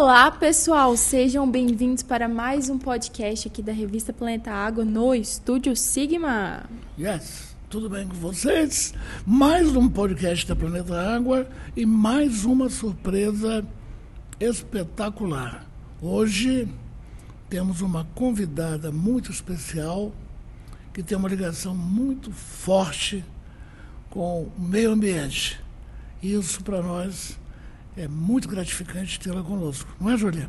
Olá, pessoal! Sejam bem-vindos para mais um podcast aqui da revista Planeta Água no Estúdio Sigma. Yes, tudo bem com vocês? Mais um podcast da Planeta Água e mais uma surpresa espetacular. Hoje temos uma convidada muito especial que tem uma ligação muito forte com o meio ambiente. Isso para nós é muito gratificante tê-la conosco, não é, Júlia?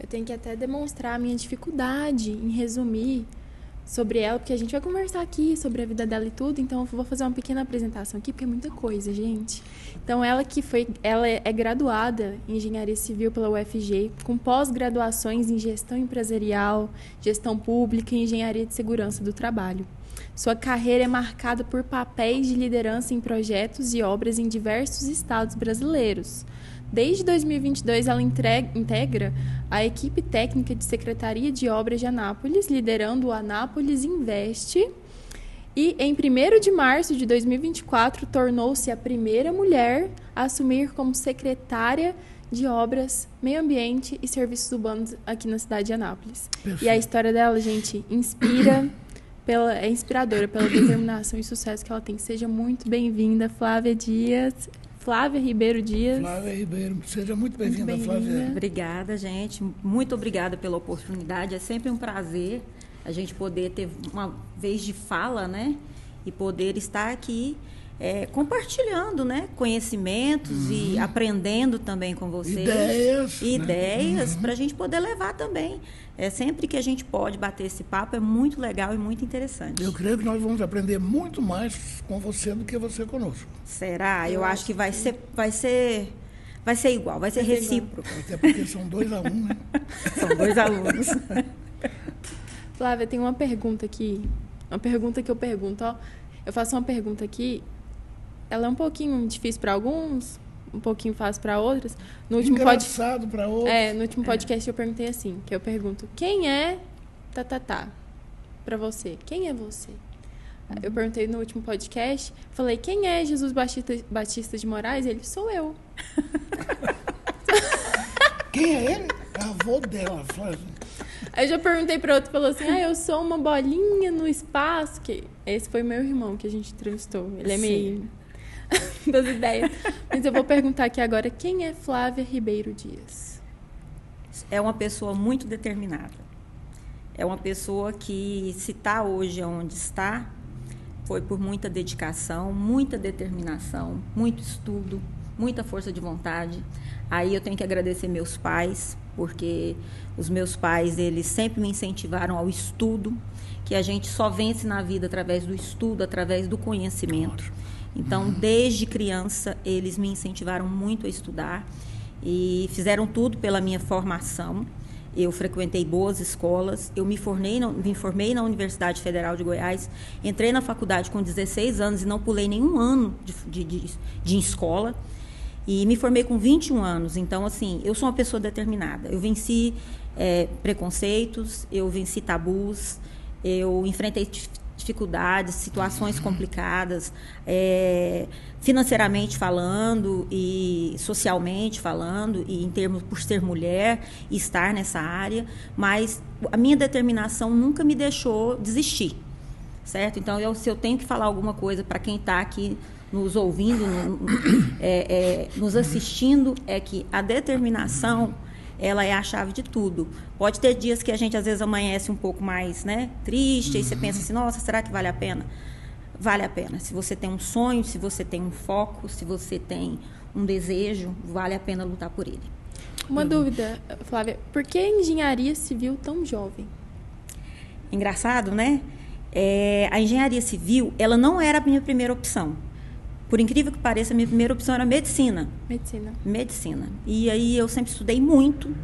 Eu tenho que até demonstrar a minha dificuldade em resumir sobre ela, porque a gente vai conversar aqui sobre a vida dela e tudo, então eu vou fazer uma pequena apresentação aqui, porque é muita coisa, gente. Então, ela é graduada em Engenharia Civil pela UFG, com pós-graduações em Gestão Empresarial, Gestão Pública e Engenharia de Segurança do Trabalho. Sua carreira é marcada por papéis de liderança em projetos e obras em diversos estados brasileiros. Desde 2022, ela integra a equipe técnica de Secretaria de Obras de Anápolis, liderando o Anápolis Invest. E, em 1º de março de 2024, tornou-se a primeira mulher a assumir como secretária de Obras, Meio Ambiente e Serviços Urbanos aqui na cidade de Anápolis. Perfeito. E a história dela, gente, é inspiradora pela determinação e sucesso que ela tem. Seja muito bem-vinda, Flávia Ribeiro Dias. Flávia Ribeiro, seja muito bem-vinda, Flávia. Obrigada, gente. Muito obrigada pela oportunidade. É sempre um prazer a gente poder ter uma vez de fala, né? E poder estar aqui compartilhando, né? Conhecimentos e aprendendo também com vocês. Ideias, para a gente poder levar também. Sempre que a gente pode bater esse papo, é muito legal e muito interessante. Eu creio que nós vamos aprender muito mais com você do que você conosco. Será? Eu acho que vai ser igual, vai ser recíproco. Até porque são 2 a 1, né? São 2 alunos. Flávia, tem uma pergunta aqui. Uma pergunta que eu pergunto, ó. Eu faço uma pergunta aqui. Ela é um pouquinho difícil para alguns, um pouquinho fácil para outros. Engraçado para outros. No último podcast eu perguntei assim, que eu pergunto, quem é para você? Quem é você? Eu perguntei no último podcast, falei, quem é Jesus Batista de Moraes? Ele, sou eu. Quem é ele? É avô dela, Flávia. Aí eu já perguntei para outro, falou assim, eu sou uma bolinha no espaço. Que esse foi meu irmão que a gente entrevistou. Ele é meio das ideias. Mas eu vou perguntar aqui agora, quem é Flávia Ribeiro Dias? É uma pessoa muito determinada. É uma pessoa que, se está hoje onde está, foi por muita dedicação, muita determinação, muito estudo, muita força de vontade. Aí eu tenho que agradecer meus pais, porque os meus pais, eles sempre me incentivaram ao estudo, que a gente só vence na vida através do estudo, através do conhecimento. Então, desde criança, eles me incentivaram muito a estudar e fizeram tudo pela minha formação. Eu frequentei boas escolas, eu me formei na Universidade Federal de Goiás, entrei na faculdade com 16 anos e não pulei nenhum ano de escola. E me formei com 21 anos, então, assim, eu sou uma pessoa determinada. Eu venci preconceitos, eu venci tabus, eu enfrentei dificuldades, situações complicadas, financeiramente falando e socialmente falando, e em termos por ser mulher e estar nessa área, mas a minha determinação nunca me deixou desistir, certo? Então, se eu tenho que falar alguma coisa para quem está aqui nos ouvindo, nos assistindo, é que a determinação, ela é a chave de tudo. Pode ter dias que a gente, às vezes, amanhece um pouco mais, né, triste, e você pensa assim, nossa, será que vale a pena? Vale a pena. Se você tem um sonho, se você tem um foco, se você tem um desejo, vale a pena lutar por ele. Uma dúvida, Flávia, por que engenharia civil tão jovem? Engraçado, né? A engenharia civil, ela não era a minha primeira opção. Por incrível que pareça, a minha primeira opção era medicina. Medicina. E aí eu sempre estudei muito,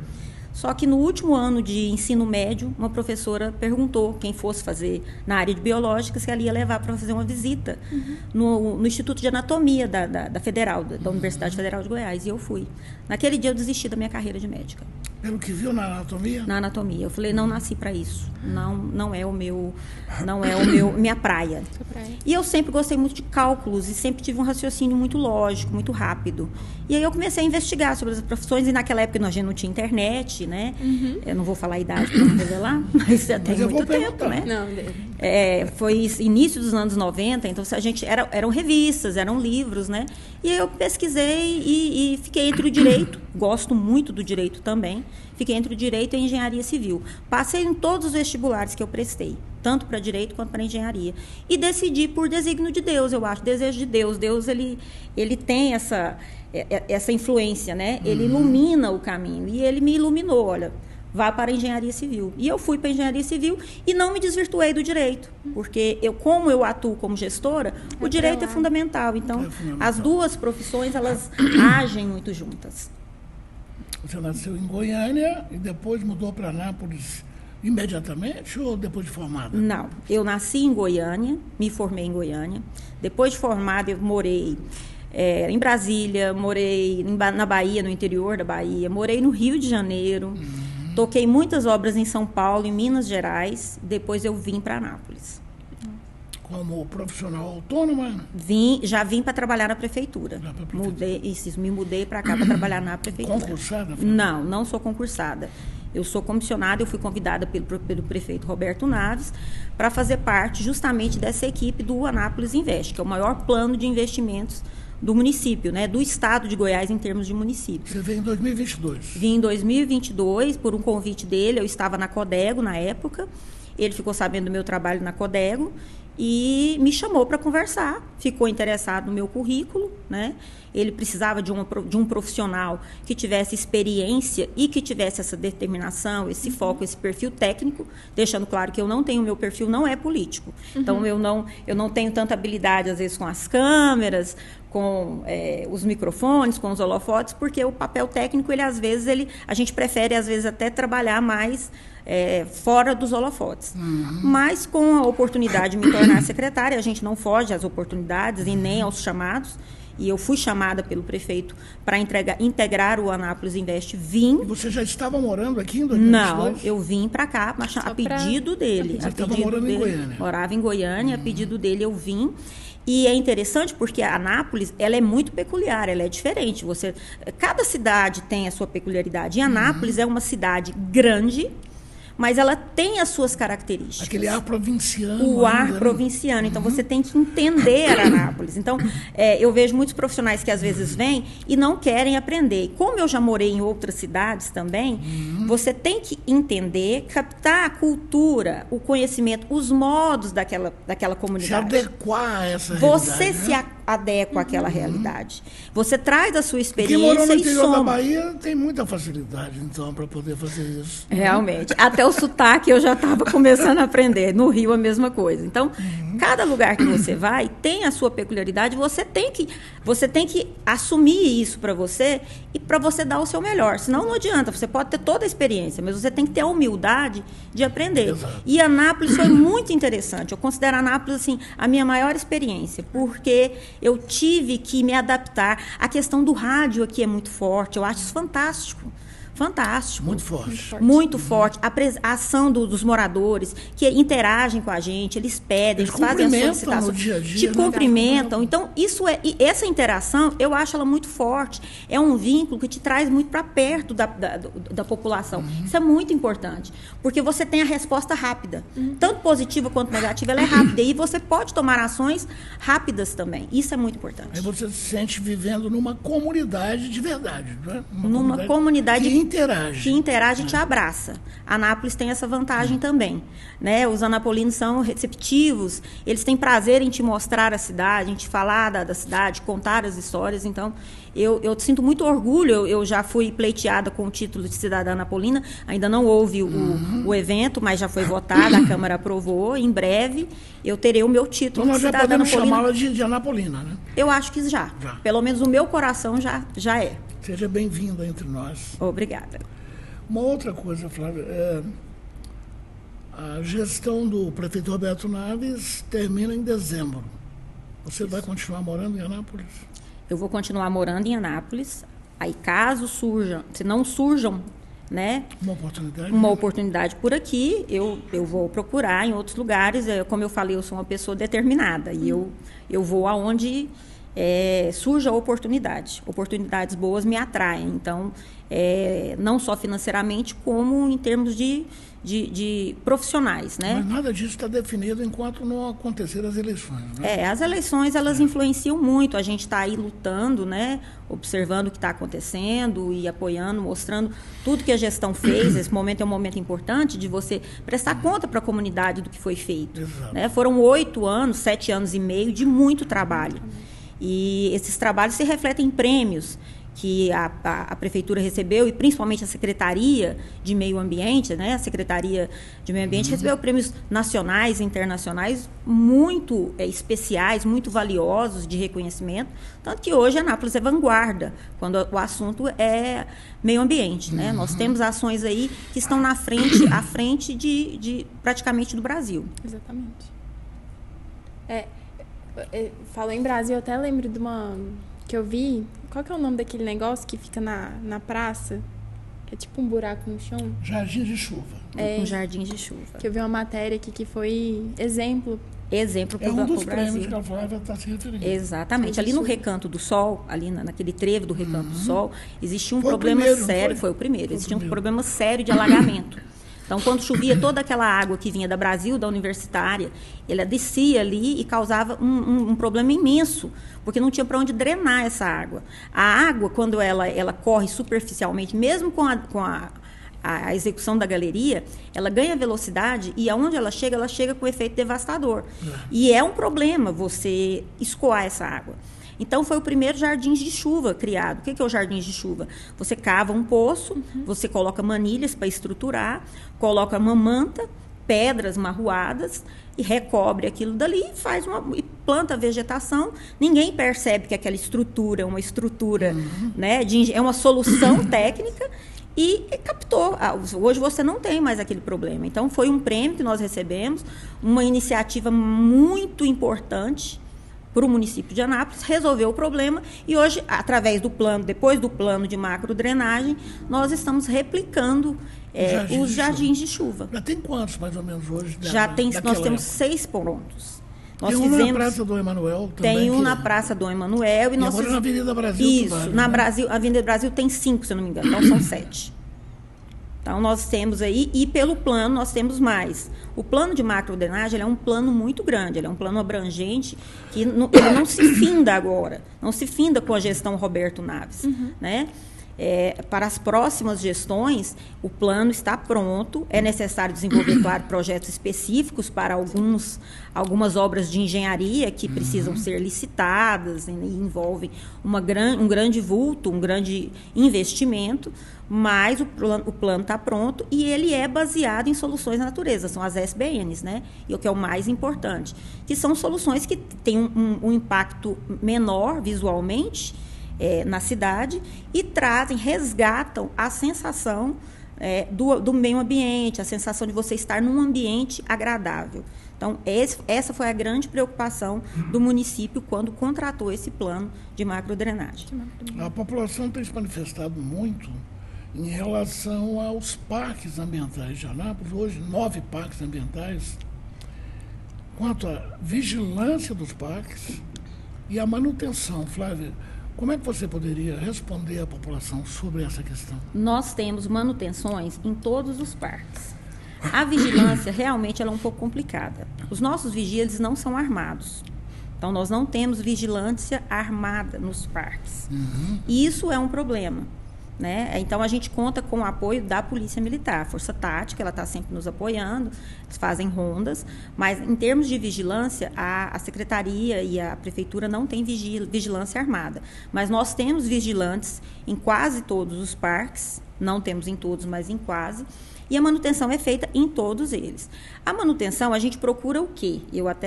Só que no último ano de ensino médio, uma professora perguntou quem fosse fazer na área de biológica se ela ia levar para fazer uma visita no Instituto de Anatomia da Federal, da Universidade Federal de Goiás. E eu fui. Naquele dia eu desisti da minha carreira de médica. Pelo que viu na anatomia? Na anatomia. Eu falei, não nasci para isso. Não é minha praia. E eu sempre gostei muito de cálculos e sempre tive um raciocínio muito lógico, muito rápido. E aí eu comecei a investigar sobre as profissões, e naquela época a gente não tinha internet, né? Eu não vou falar a idade para não revelar, mas já tem muito tempo, né? Não, foi início dos anos 90, então eram revistas, eram livros, né? E aí eu pesquisei e fiquei entre o direito, gosto muito do direito também, fiquei entre o direito e a engenharia civil. Passei em todos os vestibulares que eu prestei, tanto para direito quanto para engenharia. E decidi por desígnio de Deus, eu acho, desejo de Deus. Deus, ele tem essa influência, né? Ele ilumina o caminho. E ele me iluminou, olha, vá para a engenharia civil. E eu fui para a engenharia civil e não me desvirtuei do direito, porque como eu atuo como gestora, o direito é fundamental. Então, as duas profissões, elas agem muito juntas. Você nasceu em Goiânia e depois mudou para Anápolis imediatamente ou depois de formada? Não, eu nasci em Goiânia, me formei em Goiânia. Depois de formada, eu morei em Brasília, morei na Bahia, no interior da Bahia, morei no Rio de Janeiro, toquei muitas obras em São Paulo, em Minas Gerais, depois eu vim para Anápolis. Como profissional autônoma? Já vim para trabalhar na prefeitura. Me mudei para cá para trabalhar na prefeitura. Concursada? Não sou concursada. Eu sou comissionada, eu fui convidada pelo prefeito Roberto Naves para fazer parte justamente dessa equipe do Anápolis Invest, que é o maior plano de investimentos do município, né, do estado de Goiás em termos de município. Você veio em 2022? Vim em 2022, por um convite dele, eu estava na Codego na época, ele ficou sabendo do meu trabalho na Codego e me chamou para conversar, ficou interessado no meu currículo, né? Ele precisava de um profissional que tivesse experiência e que tivesse essa determinação, esse foco, esse perfil técnico, deixando claro que meu perfil não é político. Então, eu não tenho tanta habilidade, às vezes, com as câmeras, com os microfones, com os holofotes, porque o papel técnico, a gente prefere, às vezes, até trabalhar mais fora dos holofotes. Mas, com a oportunidade de me tornar secretária, a gente não foge às oportunidades e nem aos chamados. E eu fui chamada pelo prefeito para integrar o Anápolis Invest. Vim. E você já estava morando aqui em 2022? Não, eu vim para cá a pedido dele. Você estava morando em Goiânia? Morava em Goiânia, a pedido dele eu vim. E é interessante porque a Anápolis, ela é muito peculiar, ela é diferente. Cada cidade tem a sua peculiaridade. E Anápolis é uma cidade grande, mas ela tem as suas características. Aquele ar provinciano. O ar provinciano. Então, você tem que entender Anápolis. Então, eu vejo muitos profissionais que, às vezes, vêm e não querem aprender. E como eu já morei em outras cidades também, você tem que entender, captar a cultura, o conhecimento, os modos daquela comunidade. Se adequar a essa você realidade. Se adequa àquela realidade. Você traz a sua experiência Quem morou no e interior soma. da Bahia tem muita facilidade, então, para poder fazer isso. Realmente. Até o sotaque eu já estava começando a aprender. No Rio, a mesma coisa. Então, cada lugar que você vai tem a sua peculiaridade. Você tem que assumir isso para você e para você dar o seu melhor. Senão, não adianta. Você pode ter toda a experiência, mas você tem que ter a humildade de aprender. Exato. E Anápolis foi muito interessante. Eu considero Anápolis, assim, a minha maior experiência, porque eu tive que me adaptar. A questão do rádio aqui é muito forte. Eu acho isso fantástico. Fantástico. Muito forte. Muito forte. A ação dos moradores que interagem com a gente, eles pedem, eles fazem a solicitação. No dia a dia, te cumprimentam. Então, essa interação, eu acho ela muito forte. É um vínculo que te traz muito para perto da população. Isso é muito importante. Porque você tem a resposta rápida. Tanto positiva quanto negativa, ela é rápida. E você pode tomar ações rápidas também. Isso é muito importante. Aí você se sente vivendo numa comunidade de verdade, não é? Numa comunidade que interage e te abraça. Anápolis tem essa vantagem também, né? Os anapolinos são receptivos, eles têm prazer em te mostrar a cidade, em te falar da cidade, contar as histórias. Então, eu sinto muito orgulho. Eu já fui pleiteada com o título de cidadã anapolina, ainda não houve o evento, mas já foi votado, a Câmara aprovou. Em breve, eu terei o meu título de cidadã anapolina. Então, nós já podemos anapolina. chamá-la de anapolina, né? Eu acho que já. Pelo menos o meu coração já é. Seja bem-vindo entre nós. Obrigada. Uma outra coisa, Flávia, a gestão do prefeito Roberto Naves termina em dezembro. Você vai continuar morando em Anápolis? Eu vou continuar morando em Anápolis. Aí, caso surjam, se não surjam, né, uma oportunidade por aqui, eu vou procurar em outros lugares. Como eu falei, eu sou uma pessoa determinada e eu vou aonde surja a oportunidade. Oportunidades boas me atraem. Então, não só financeiramente, como em termos de profissionais, né? Mas nada disso está definido enquanto não acontecer as eleições, né? As eleições, elas influenciam muito. A gente está aí lutando, né? Observando o que está acontecendo e apoiando, mostrando tudo que a gestão fez. Esse momento é um momento importante de você prestar conta para a comunidade do que foi feito. Né? Foram 8 anos, 7 anos e meio de muito trabalho. E esses trabalhos se refletem em prêmios que a Prefeitura recebeu, e principalmente a Secretaria de Meio Ambiente, né? A Secretaria de Meio Ambiente recebeu prêmios nacionais e internacionais muito especiais, muito valiosos de reconhecimento, tanto que hoje a Anápolis é vanguarda, quando o assunto é meio ambiente, né? Nós temos ações aí que estão à frente de praticamente do Brasil. Exatamente. Falou em Brasil, eu até lembro de uma que eu vi. Qual que é o nome daquele negócio que fica na praça? Que é tipo um buraco no chão? Jardins de chuva. Um jardins de chuva. Que eu vi uma matéria aqui que foi exemplo para um dos Brasil. prêmios que a Flávia está se referindo. Exatamente. Ali no Recanto do Sol, ali naquele trevo do Recanto do Sol, existia um Foi problema primeiro, sério. Foi o primeiro. Existia um problema sério de alagamento. Então, quando chovia, toda aquela água que vinha da Brasil, da Universitária, ela descia ali e causava um problema imenso, porque não tinha para onde drenar essa água. A água, quando ela corre superficialmente, mesmo com a execução da galeria, ela ganha velocidade e aonde ela chega com efeito devastador. E é um problema você escoar essa água. Então, foi o primeiro jardins de chuva criado. O que é o jardins de chuva? Você cava um poço, você coloca manilhas para estruturar, coloca uma manta, pedras marroadas e recobre aquilo dali e planta a vegetação. Ninguém percebe que aquela estrutura é uma estrutura, né, é uma solução técnica e captou. Hoje você não tem mais aquele problema. Então, foi um prêmio que nós recebemos, uma iniciativa muito importante para o município de Anápolis, resolveu o problema e hoje, através do plano, depois do plano de macrodrenagem, nós estamos replicando os jardins de chuva. Já tem quantos, mais ou menos, hoje? Nós temos 6 prontos. Tem um na Praça do Emanuel também. Tem um na Praça do Emanuel. E agora na Avenida Brasil. Isso, na Avenida Brasil tem 5, se eu não me engano, então são 7. Então, nós temos aí, e pelo plano nós temos mais. O plano de macrodrenagem é um plano muito grande, ele é um plano abrangente, que ele não se finda agora, não se finda com a gestão Roberto Naves. Né? Para as próximas gestões, o plano está pronto, é necessário desenvolver, claro, projetos específicos para algumas obras de engenharia que precisam ser licitadas e envolvem um grande vulto, um grande investimento, mas o plano está pronto e ele é baseado em soluções da natureza, são as SBNs, né? E o que é o mais importante, que são soluções que têm um impacto menor visualmente na cidade e resgatam a sensação do meio ambiente, a sensação de você estar num ambiente agradável. Então, essa foi a grande preocupação do município quando contratou esse plano de macrodrenagem. A população tem se manifestado muito em relação aos parques ambientais de Anápolis, hoje 9 parques ambientais, quanto à vigilância dos parques e a manutenção. Flávia, como é que você poderia responder à população sobre essa questão? Nós temos manutenções em todos os parques. A vigilância realmente ela é um pouco complicada. Os nossos vigias não são armados. Então, nós não temos vigilância armada nos parques. E isso é um problema. Né? Então, a gente conta com o apoio da Polícia Militar, a Força Tática, ela está sempre nos apoiando, eles fazem rondas, mas em termos de vigilância, a Secretaria e a Prefeitura não têm vigilância armada. Mas nós temos vigilantes em quase todos os parques, Não temos em todos, mas em quase. E a manutenção é feita em todos eles. A manutenção, a gente procura o quê?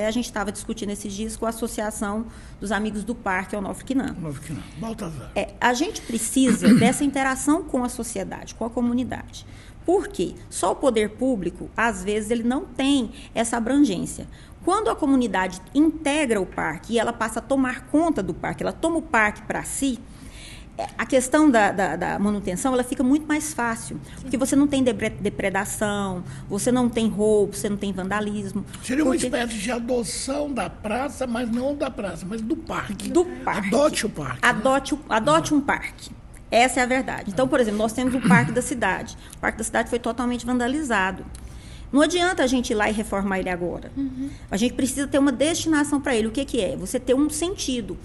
A gente estava discutindo esses dias com a Associação dos Amigos do Parque Onofre Quinan. Baltazar. A gente precisa dessa interação com a sociedade, com a comunidade. Por quê? Só o poder público, às vezes, ele não tem essa abrangência. Quando a comunidade integra o parque e ela passa a tomar conta do parque, ela toma o parque para si, a questão da manutenção, ela fica muito mais fácil, porque você não tem depredação, você não tem roubo, você não tem vandalismo. Seria uma espécie de adoção da praça, mas não da praça, mas do parque. Do parque. Adote o parque. Adote um parque. Essa é a verdade. Então, por exemplo, nós temos o Parque da Cidade. O Parque da Cidade foi totalmente vandalizado. Não adianta a gente ir lá e reformar ele agora. A gente precisa ter uma destinação para ele. O que é? Você ter um sentido.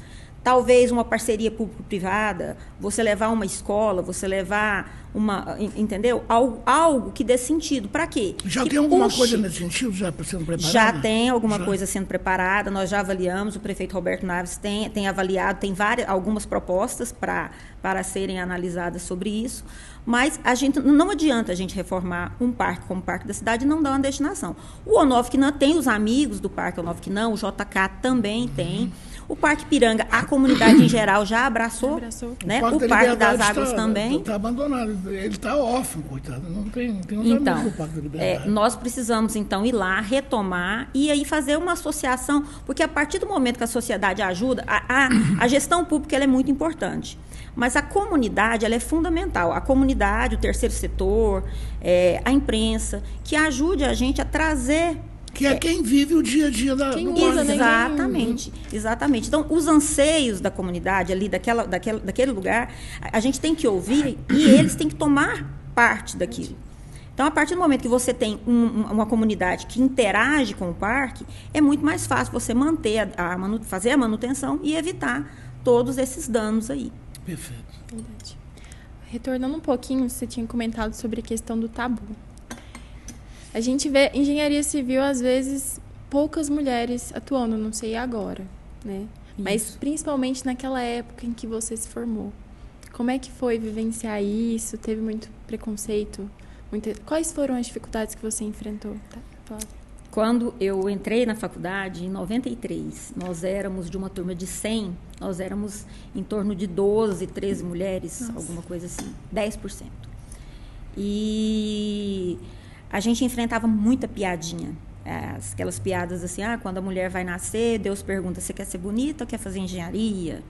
Talvez uma parceria público-privada, você levar uma escola, você levar uma... Entendeu? Algo que dê sentido. Para quê? Já tem alguma coisa nesse sentido já sendo preparada? Já tem alguma coisa sendo preparada. Nós já avaliamos, o prefeito Roberto Naves tem avaliado, tem algumas propostas para serem analisadas sobre isso. Mas não adianta a gente reformar um parque como o Parque da Cidade e não dar uma destinação. O Onofre Quinan tem os amigos do Parque Onofre Quinan, o JK também tem. O Parque Piranga, a comunidade em geral já abraçou. Né? O Parque das Águas também. Está abandonado, ele está órfão, coitado. Não tem então, o Parque da Liberdade. Nós precisamos, então, ir lá, retomar e aí fazer uma associação, porque a partir do momento que a sociedade ajuda, a gestão pública ela é muito importante. Mas a comunidade ela é fundamental. A comunidade, o terceiro setor, a imprensa, que ajude a gente a trazer... Que é quem vive o dia a dia do Exatamente, exatamente. Então, os anseios da comunidade ali, daquele lugar, a gente tem que ouvir e eles têm que tomar parte daquilo. Então, a partir do momento que você tem uma comunidade que interage com o parque, é muito mais fácil você manter fazer a manutenção e evitar todos esses danos aí. Perfeito. Verdade. Retornando um pouquinho, você tinha comentado sobre a questão do tabu. A gente vê engenharia civil, às vezes, poucas mulheres atuando, não sei agora, né? Mas principalmente naquela época em que você se formou. Como é que foi vivenciar isso? Teve muito preconceito? Quais foram as dificuldades que você enfrentou? Tá? Quando eu entrei na faculdade, em 93, nós éramos de uma turma de 100, nós éramos em torno de 12, 13 mulheres, alguma coisa assim, 10%. E... a gente enfrentava muita piadinha. Aquelas piadas assim, quando a mulher vai nascer, Deus pergunta, você quer ser bonita ou quer fazer engenharia?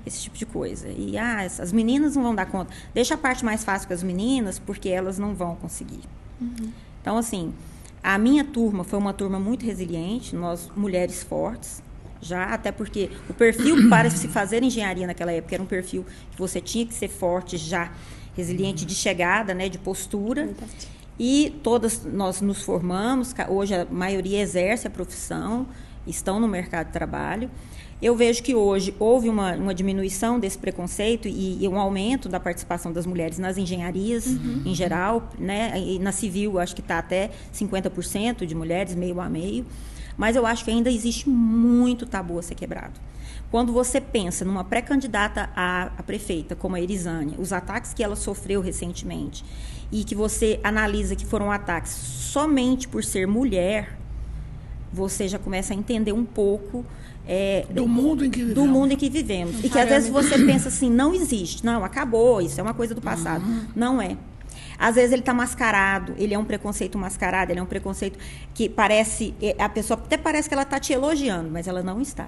Esse tipo de coisa. E as meninas não vão dar conta. Deixa a parte mais fácil com as meninas, porque elas não vão conseguir. Então, assim, a minha turma foi uma turma muito resiliente, nós mulheres fortes, já, até porque o perfil para se fazer engenharia naquela época era um perfil que você tinha que ser forte já, resiliente de chegada, né, de postura. E todas nós nos formamos, hoje a maioria exerce a profissão, estão no mercado de trabalho. Eu vejo que hoje houve uma diminuição desse preconceito e um aumento da participação das mulheres nas engenharias em geral, né? E na civil acho que está até 50% de mulheres, meio a meio. Mas eu acho que ainda existe muito tabu a ser quebrado. Quando você pensa numa pré-candidata a prefeita, como a Erizânia, os ataques que ela sofreu recentemente, e que você analisa que foram ataques somente por ser mulher, você já começa a entender um pouco do mundo em que vivemos. E que às vezes você pensa assim, não existe, não, acabou, isso é uma coisa do passado. Não é. Às vezes ele está mascarado, ele é um preconceito mascarado, ele é um preconceito que a pessoa até parece que ela está te elogiando, mas ela não está.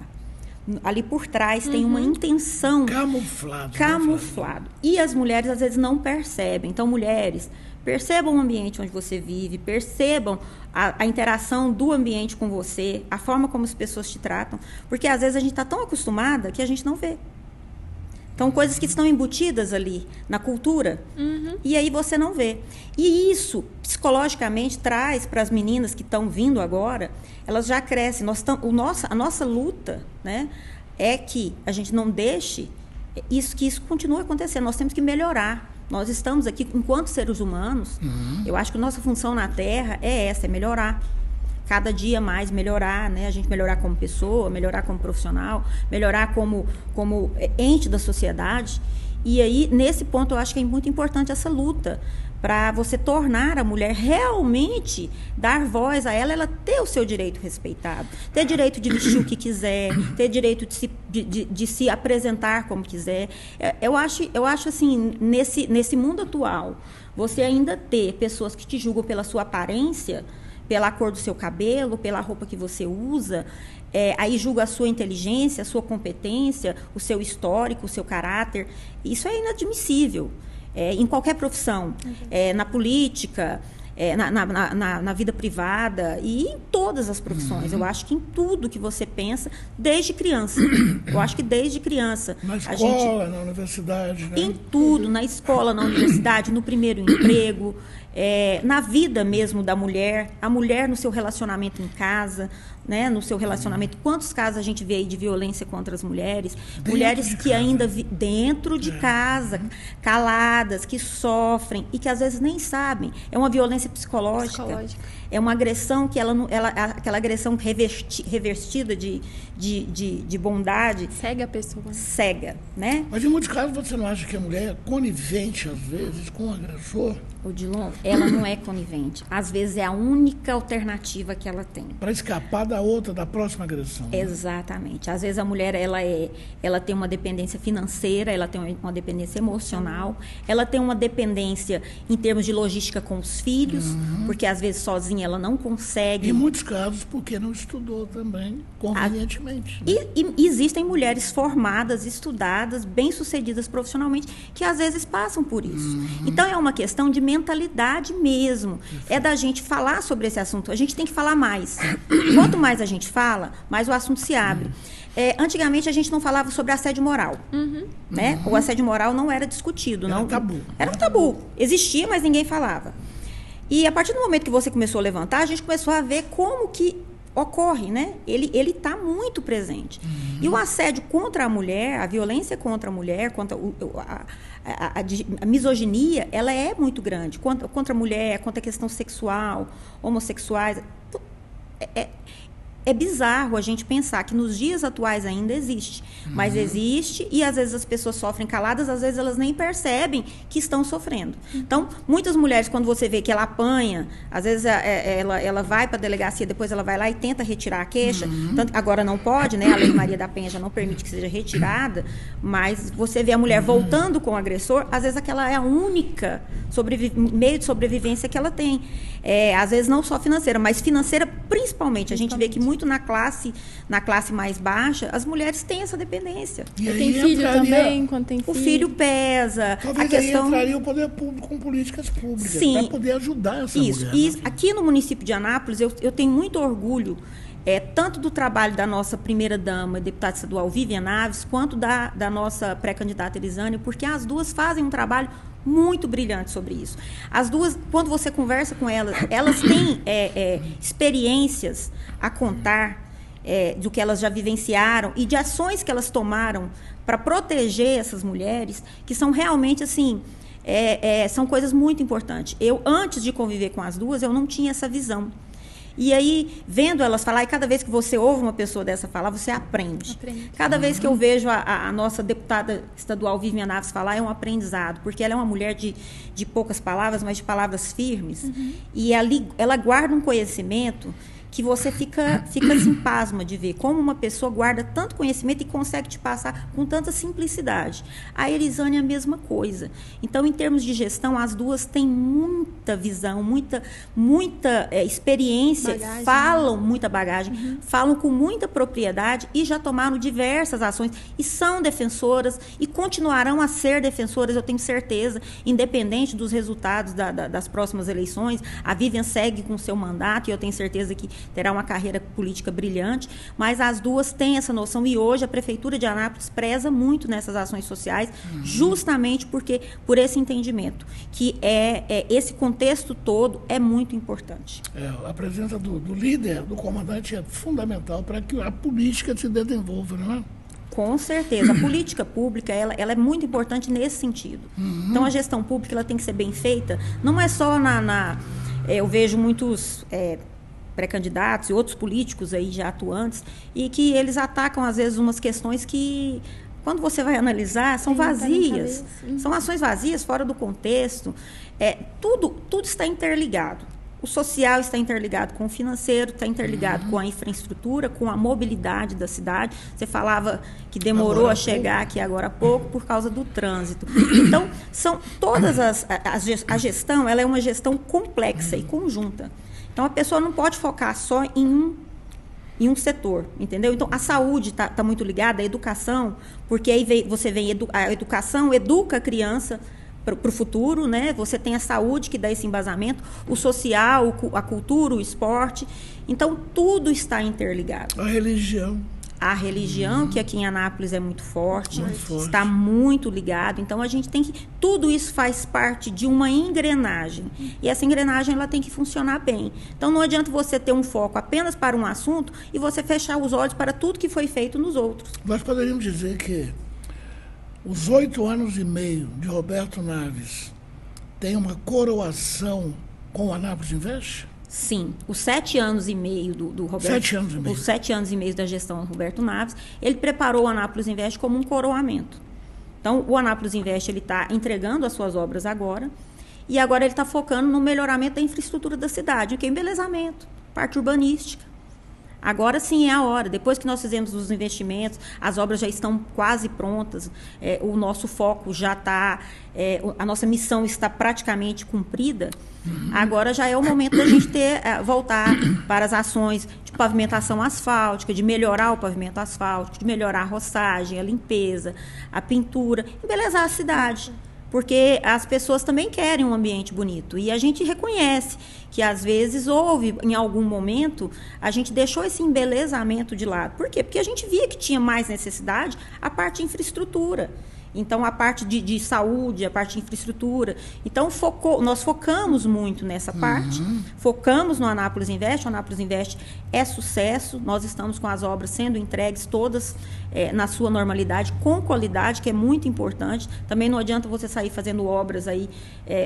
Ali por trás tem uma intenção camuflado. E as mulheres às vezes não percebem. Então, mulheres, percebam o ambiente onde você vive, percebam a interação do ambiente com você, a forma como as pessoas te tratam, porque às vezes a gente está tão acostumada que a gente não vê. Então, coisas que estão embutidas ali na cultura, e aí você não vê. E isso, psicologicamente, traz para as meninas que estão vindo agora, elas já crescem. A nossa luta, né, é que a gente não deixe que isso continue acontecendo. Nós temos que melhorar. Nós estamos aqui, enquanto seres humanos, eu acho que a nossa função na Terra é essa, é melhorar. Cada dia mais melhorar, né? A gente melhorar como pessoa, melhorar como profissional, melhorar como ente da sociedade. E aí, nesse ponto, eu acho que é muito importante essa luta para você tornar a mulher realmente dar voz a ela ter o seu direito respeitado, ter direito de vestir o que quiser, ter direito de se apresentar como quiser. Eu acho assim, nesse mundo atual, você ainda ter pessoas que te julgam pela sua aparência, pela cor do seu cabelo, pela roupa que você usa, aí julga a sua inteligência, a sua competência, o seu histórico, o seu caráter. Isso é inadmissível. Em qualquer profissão, na política, na vida privada e em todas as profissões. Eu acho que em tudo que você pensa, desde criança. Eu acho que desde criança. Na escola, na universidade. Né? Em tudo, na escola, na universidade, no primeiro emprego, na vida mesmo da mulher, a mulher no seu relacionamento em casa, né, no seu relacionamento. Quantos casos a gente vê aí de violência contra as mulheres? Mulheres que ainda dentro de casa, caladas, que sofrem e que às vezes nem sabem. É uma violência psicológica. É uma agressão que aquela agressão revestida de bondade. Cega a pessoa. Cega, né? Mas em muitos casos você não acha que a mulher é conivente, às vezes, com o agressor? Odilon, ela não é conivente. Às vezes é a única alternativa que ela tem. Para escapar da próxima agressão. Né? Exatamente. Às vezes a mulher ela tem uma dependência financeira, ela tem uma dependência emocional, ela tem uma dependência em termos de logística com os filhos, porque às vezes sozinha ela não consegue. Em muitos casos, porque não estudou também, convenientemente. Né? E existem mulheres formadas, estudadas, bem-sucedidas profissionalmente, que às vezes passam por isso. Então é uma questão de mentalidade mesmo. É da gente falar sobre esse assunto. A gente tem que falar mais. Quanto mais a gente fala, mais o assunto se abre. Antigamente a gente não falava sobre assédio moral. Né? O assédio moral não era discutido. Era tabu. Era um tabu. Existia, mas ninguém falava. E a partir do momento que você começou a levantar, a gente começou a ver como que ocorre, né? Ele está muito presente. E o assédio contra a mulher, a violência contra a mulher, contra a misoginia, ela é muito grande. Contra a mulher, contra a questão sexual, homossexuais. É bizarro a gente pensar que nos dias atuais ainda existe. Mas existe e às vezes as pessoas sofrem caladas, às vezes elas nem percebem que estão sofrendo. Então, muitas mulheres, quando você vê que ela apanha, às vezes ela vai para a delegacia, depois ela vai lá e tenta retirar a queixa. Agora não pode, né? A Lei Maria da Penha já não permite que seja retirada, mas você vê a mulher voltando com o agressor, às vezes aquela é a única meio de sobrevivência que ela tem. Às vezes não só financeira, mas financeira principalmente. A gente vê que muito na classe mais baixa, as mulheres têm essa dependência. E tem filho também, quando tem filho. O filho pesa. Talvez aí entraria o poder público com políticas públicas para poder ajudar essa mulher. E aqui no município de Anápolis, eu tenho muito orgulho, tanto do trabalho da nossa primeira-dama, deputada estadual Vivian Naves, quanto da nossa pré-candidata Elisânia, porque as duas fazem um trabalho muito brilhante sobre isso. As duas, quando você conversa com elas, elas têm experiências a contar do que elas já vivenciaram e de ações que elas tomaram para proteger essas mulheres, que são realmente, assim, são coisas muito importantes. Eu, antes de conviver com as duas, eu não tinha essa visão. E aí, vendo elas falar, e cada vez que você ouve uma pessoa dessa falar, você aprende. Cada vez que eu vejo a nossa deputada estadual Vivian Naves falar, é um aprendizado, porque ela é uma mulher de poucas palavras, mas de palavras firmes. E ela guarda um conhecimento que você fica assim, pasma de ver como uma pessoa guarda tanto conhecimento e consegue te passar com tanta simplicidade. A Elisânia é a mesma coisa. Então, em termos de gestão, as duas têm muita visão, muita experiência, bagagem, falam muita bagagem, falam com muita propriedade e já tomaram diversas ações e são defensoras e continuarão a ser defensoras, eu tenho certeza, independente dos resultados das próximas eleições. A Vivian segue com o seu mandato e eu tenho certeza que terá uma carreira política brilhante, mas as duas têm essa noção e hoje a Prefeitura de Anápolis preza muito nessas ações sociais, justamente por esse entendimento, que esse contexto todo é muito importante. A presença do líder, do comandante, é fundamental para que a política se desenvolva, não é? Com certeza. A política pública ela é muito importante nesse sentido. Então, a gestão pública ela tem que ser bem feita, não é só eu vejo muitos pré-candidatos e outros políticos aí já atuantes, e que eles atacam, às vezes, umas questões que quando você vai analisar, são vazias. São ações vazias, fora do contexto. Tudo está interligado. O social está interligado com o financeiro, está interligado com a infraestrutura, com a mobilidade da cidade. Você falava que demorou a chegar aqui agora há pouco por causa do trânsito. Então, são todas a gestão, ela é uma gestão complexa e conjunta. Então, a pessoa não pode focar só em um setor, entendeu? Então, a saúde está muito ligada à educação, porque aí a educação educa a criança para o futuro, né? Você tem a saúde que dá esse embasamento, o social, a cultura, o esporte. Então, tudo está interligado. A religião, que aqui em Anápolis é muito forte, está muito ligado. Então, a gente tem que... Tudo isso faz parte de uma engrenagem. E essa engrenagem, ela tem que funcionar bem. Então, não adianta você ter um foco apenas para um assunto e você fechar os olhos para tudo que foi feito nos outros. Nós poderíamos dizer que os 8 anos e meio de Roberto Naves tem uma coroação com o Anápolis Invest? Sim, os 7 anos e meio do Roberto... 7 anos e meio. Os 7 anos e meio da gestão do Roberto Naves, ele preparou o Anápolis Invest como um coroamento. Então, o Anápolis Invest, ele está entregando as suas obras agora, e agora ele está focando no melhoramento da infraestrutura da cidade, que é embelezamento, parte urbanística. Agora sim é a hora. Depois que nós fizemos os investimentos, as obras já estão quase prontas, o nosso foco já está, a nossa missão está praticamente cumprida. Agora já é o momento da gente voltar para as ações de pavimentação asfáltica, de melhorar o pavimento asfáltico, de melhorar a roçagem, a limpeza, a pintura, embelezar a cidade. Porque as pessoas também querem um ambiente bonito. E a gente reconhece que, às vezes, em algum momento, a gente deixou esse embelezamento de lado. Por quê? Porque a gente via que tinha mais necessidade a parte de infraestrutura. Então, a parte de saúde, a parte de infraestrutura. Então, nós focamos muito nessa parte, focamos no Anápolis Invest. O Anápolis Invest é sucesso, nós estamos com as obras sendo entregues todas na sua normalidade, com qualidade, que é muito importante. Também não adianta você sair fazendo obras aí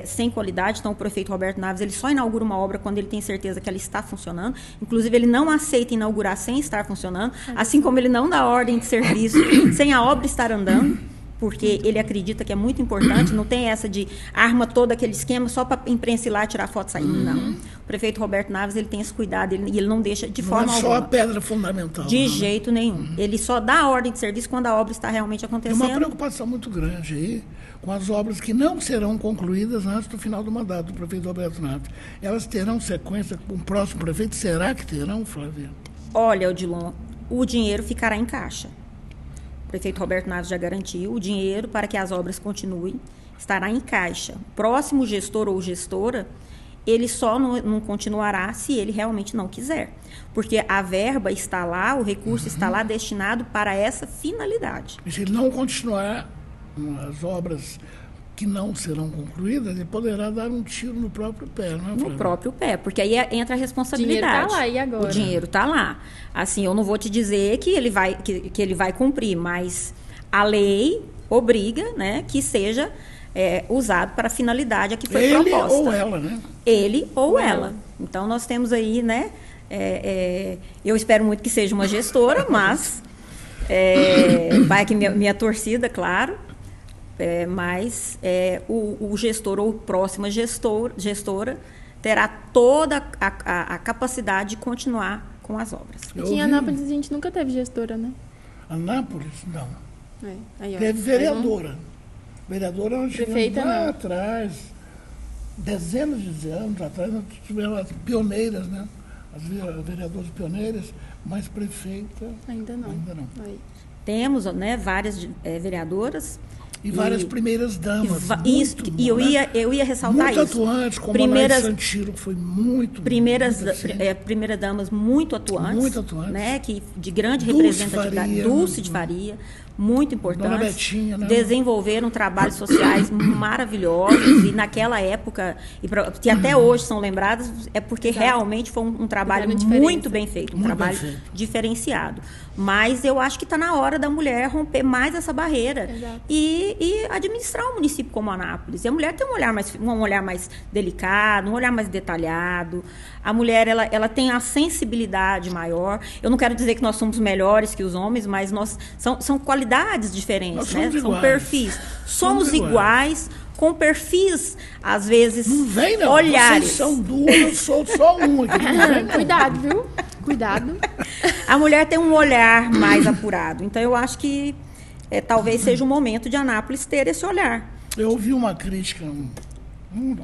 sem qualidade. Então, o prefeito Roberto Naves, ele só inaugura uma obra quando ele tem certeza que ela está funcionando. Inclusive, ele não aceita inaugurar sem estar funcionando, assim como ele não dá ordem de serviço sem a obra estar andando, porque ele acredita que é muito importante, não tem essa de arma todo aquele esquema só para imprensa ir lá tirar foto e sair. Não. O prefeito Roberto Naves, ele tem esse cuidado, e ele não deixa de forma alguma. Não é só a pedra fundamental. De jeito nenhum. Ele só dá a ordem de serviço quando a obra está realmente acontecendo. Tem uma preocupação muito grande aí com as obras que não serão concluídas antes do final do mandato do prefeito Roberto Naves. Elas terão sequência com o próximo prefeito? Será que terão, Flávia? Olha, Odilon, o dinheiro ficará em caixa. O prefeito Roberto Naves já garantiu o dinheiro para que as obras continuem, estará em caixa. O próximo gestor ou gestora, ele só não continuará se ele realmente não quiser. Porque a verba está lá, o recurso está lá destinado para essa finalidade. E se ele não continuar as obras que não serão concluídas, ele poderá dar um tiro no próprio pé, não é? No próprio pé, porque aí entra a responsabilidade. O dinheiro está lá, e agora? O dinheiro está lá. Assim, eu não vou te dizer que ele vai cumprir, mas a lei obriga, né, que seja usado para a finalidade a que foi proposta. Ele ou ela, né? Ele ou ela. Então, nós temos aí, né, eu espero muito que seja uma gestora, mas vai aqui minha torcida, claro. Mas o gestor ou próxima gestora terá toda a capacidade de continuar com as obras. Aqui em Anápolis a gente nunca teve gestora, né? Anápolis, não. Aí, teve vereadora. Vereadora nós tivemos lá atrás, dezenas de anos atrás, nós tivemos as pioneiras, né? As vereadoras pioneiras, mas prefeita... Ainda não. Aí. Temos, né, várias vereadoras. E várias primeiras damas. Isso, e eu ia ressaltar muito isso. Muito atuantes, como a Laís Santiro, que foi muito... Primeiras damas muito atuantes. Muito atuantes. Né, de grande representatividade. Dulce de Faria, muito importantes. Dona Betinha, né? Desenvolveram trabalhos sociais maravilhosos. E naquela época, que até hoje são lembradas, é porque realmente foi um trabalho muito bem feito. Um trabalho diferenciado. Mas eu acho que está na hora da mulher romper mais essa barreira e administrar um município como Anápolis. E a mulher tem um olhar mais delicado, um olhar mais detalhado. A mulher ela tem a sensibilidade maior. Eu não quero dizer que nós somos melhores que os homens, mas são qualidades personalidades diferentes, né? São iguais. Perfis. Somos iguais, com perfis, às vezes, não vem, não. olhares. Vocês são duas, eu sou só um aqui. Não vem, não. Cuidado, viu? Cuidado. A mulher tem um olhar mais apurado. Então, eu acho que talvez seja o momento de Anápolis ter esse olhar. Eu ouvi uma crítica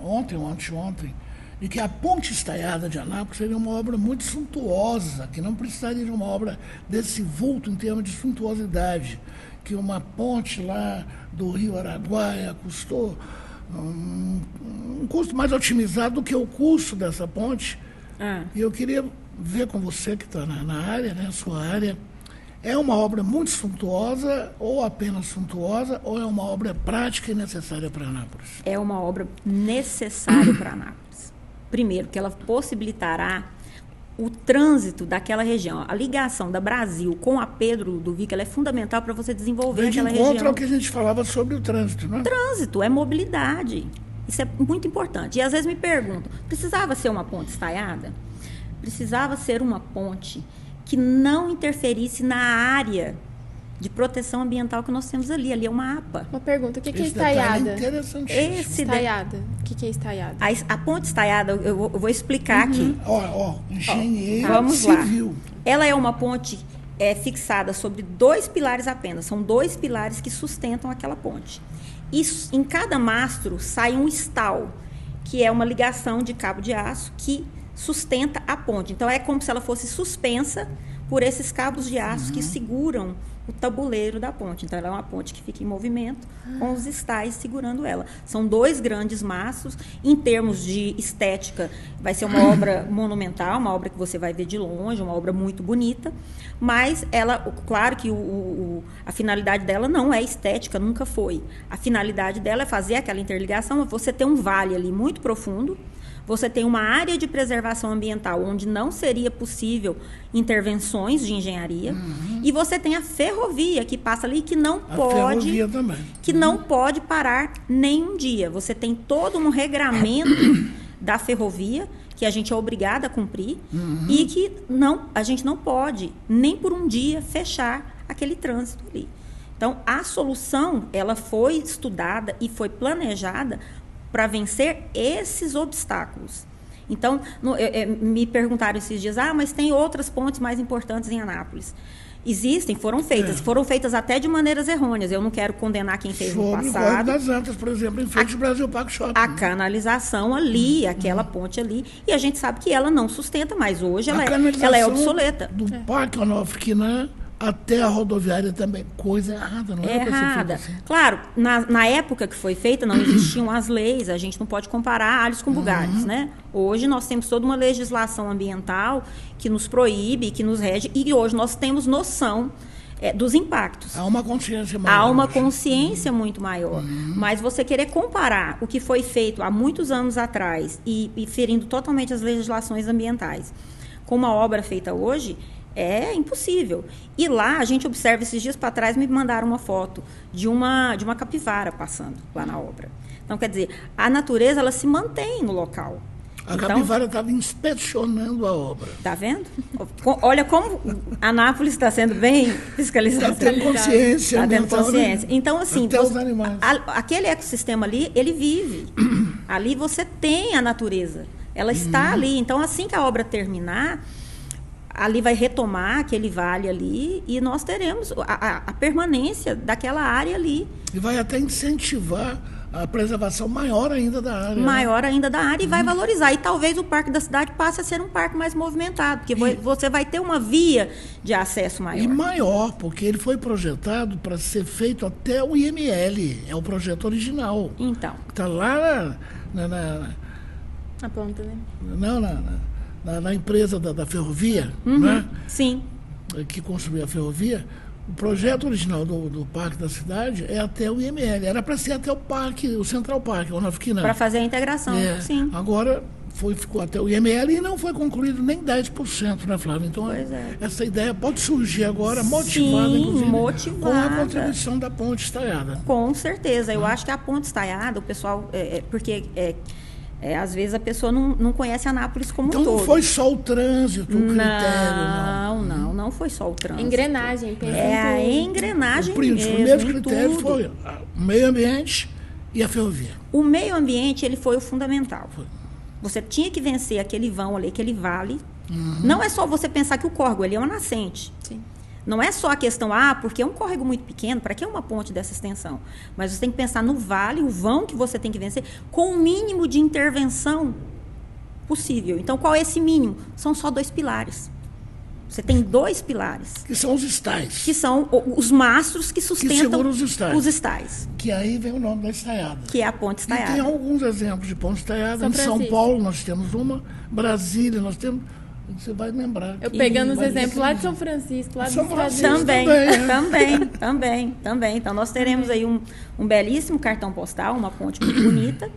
ontem ou anteontem, de que a Ponte Estaiada de Anápolis seria uma obra muito suntuosa, que não precisaria de uma obra desse vulto em termos de suntuosidade, que uma ponte lá do Rio Araguaia custou um custo mais otimizado do que o custo dessa ponte. E eu queria ver com você que está na área, né, sua área, é uma obra muito suntuosa, ou apenas suntuosa, ou é uma obra prática e necessária para Anápolis? É uma obra necessária para Anápolis. Primeiro, que ela possibilitará o trânsito daquela região. A ligação da Brasil com a Pedro Ludovico, ela é fundamental para você desenvolver aquela região. Encontra o que a gente falava sobre o trânsito, não é? Trânsito é mobilidade. Isso é muito importante. E às vezes me perguntam, precisava ser uma ponte estaiada? Precisava ser uma ponte que não interferisse na área de proteção ambiental que nós temos ali. Ali é uma APA. Uma pergunta, o que é Esse detalhe estaiada? é interessantíssimo. Estaiada. O que é estaiada? A ponte estaiada, eu vou explicar aqui. Engenheiro Vamos lá. civil. Ela é uma ponte fixada sobre 2 pilares apenas. São 2 pilares que sustentam aquela ponte. E em cada mastro sai um stal, que é uma ligação de cabo de aço que sustenta a ponte. Então, é como se ela fosse suspensa por esses cabos de aço que seguram o tabuleiro da ponte. Então, ela é uma ponte que fica em movimento com os estais segurando ela. São 2 grandes mastros. Em termos de estética, vai ser uma obra monumental, uma obra que você vai ver de longe, uma obra muito bonita. Mas ela, claro que a finalidade dela não é estética, nunca foi. A finalidade dela é fazer aquela interligação, você ter um vale ali muito profundo, você tem uma área de preservação ambiental onde não seria possível intervenções de engenharia, e você tem a ferrovia que passa ali que não pode parar nem um dia. Você tem todo um regramento da ferrovia que a gente é obrigada a cumprir e que a gente não pode nem por um dia fechar aquele trânsito ali. Então, a solução ela foi estudada e foi planejada para vencer esses obstáculos. Então, me perguntaram esses dias, mas tem outras pontes mais importantes em Anápolis. Existem, foram feitas até de maneiras errôneas. Eu não quero condenar quem fez no passado. Sobre o Córrego das Antas, por exemplo, em frente ao Brasil Park Shopping. A canalização ali, aquela ponte ali, e a gente sabe que ela não sustenta, mas hoje ela é obsoleta. Do Parque Onofre até a rodoviária também. Coisa errada, não é? Errada. Assim. Claro, na época que foi feita, não existiam as leis, a gente não pode comparar alhos com bugalhos, né? Hoje nós temos toda uma legislação ambiental que nos proíbe, que nos rege, e hoje nós temos noção dos impactos. Há uma consciência maior. Há uma consciência muito maior. Mas você querer comparar o que foi feito há muitos anos atrás e ferindo totalmente as legislações ambientais com uma obra feita hoje, é impossível. E lá, a gente observa, esses dias para trás, me mandaram uma foto de uma capivara passando lá na obra. Então, quer dizer, a natureza, ela se mantém no local. A capivara estava inspecionando a obra. Está vendo? Olha como Anápolis está sendo bem fiscalizada. Está tendo consciência. Está tendo consciência. Então, assim, até os animais. Aquele ecossistema ali, ele vive. Ali você tem a natureza. Ela está ali. Então, assim que a obra terminar, ali vai retomar aquele vale ali e nós teremos a permanência daquela área ali. E vai até incentivar a preservação maior ainda da área. Maior ainda da área e vai valorizar. E talvez o Parque da Cidade passe a ser um parque mais movimentado, porque você vai ter uma via de acesso maior. E maior, porque ele foi projetado para ser feito até o IML, é o projeto original. Então. Está lá na ponta, né? Não, na empresa da ferrovia, né? Sim. Que construiu a ferrovia. O projeto original do Parque da Cidade é até o IML. Era para ser até o Central Park, o Onofre. Para fazer a integração, sim. Agora ficou até o IML e não foi concluído nem 10%, né, Flávia? Então, essa ideia pode surgir agora, motivada, inclusive, com a contribuição da ponte estaiada. Com certeza. Eu acho que a ponte estaiada, o pessoal... porque Às vezes a pessoa não conhece Anápolis como então um todo. Não foi só o trânsito, o critério, não foi só o trânsito. Engrenagem, a engrenagem Os primeiros critérios foi o meio ambiente e a ferrovia. O meio ambiente, ele foi o fundamental. Você tinha que vencer aquele vão ali, aquele vale. Não é só você pensar que o córrego ali é uma nascente. Sim. Não é só a questão, porque é um córrego muito pequeno, para que uma ponte dessa extensão? Mas você tem que pensar no vale, o vão que você tem que vencer, com o mínimo de intervenção possível. Então, qual é esse mínimo? São só 2 pilares. Você tem 2 pilares. Que são os estais. Que são os mastros que sustentam os estais. Que aí vem o nome da estaiada. Que é a ponte estaiada. E tem alguns exemplos de ponte estaiada. Em São Paulo nós temos uma, Brasília nós temos... Você vai lembrar. Eu pegando os exemplos lá de São Francisco, lá dos Estados Unidos. Também. Então, nós teremos aí um belíssimo cartão postal, uma ponte muito bonita,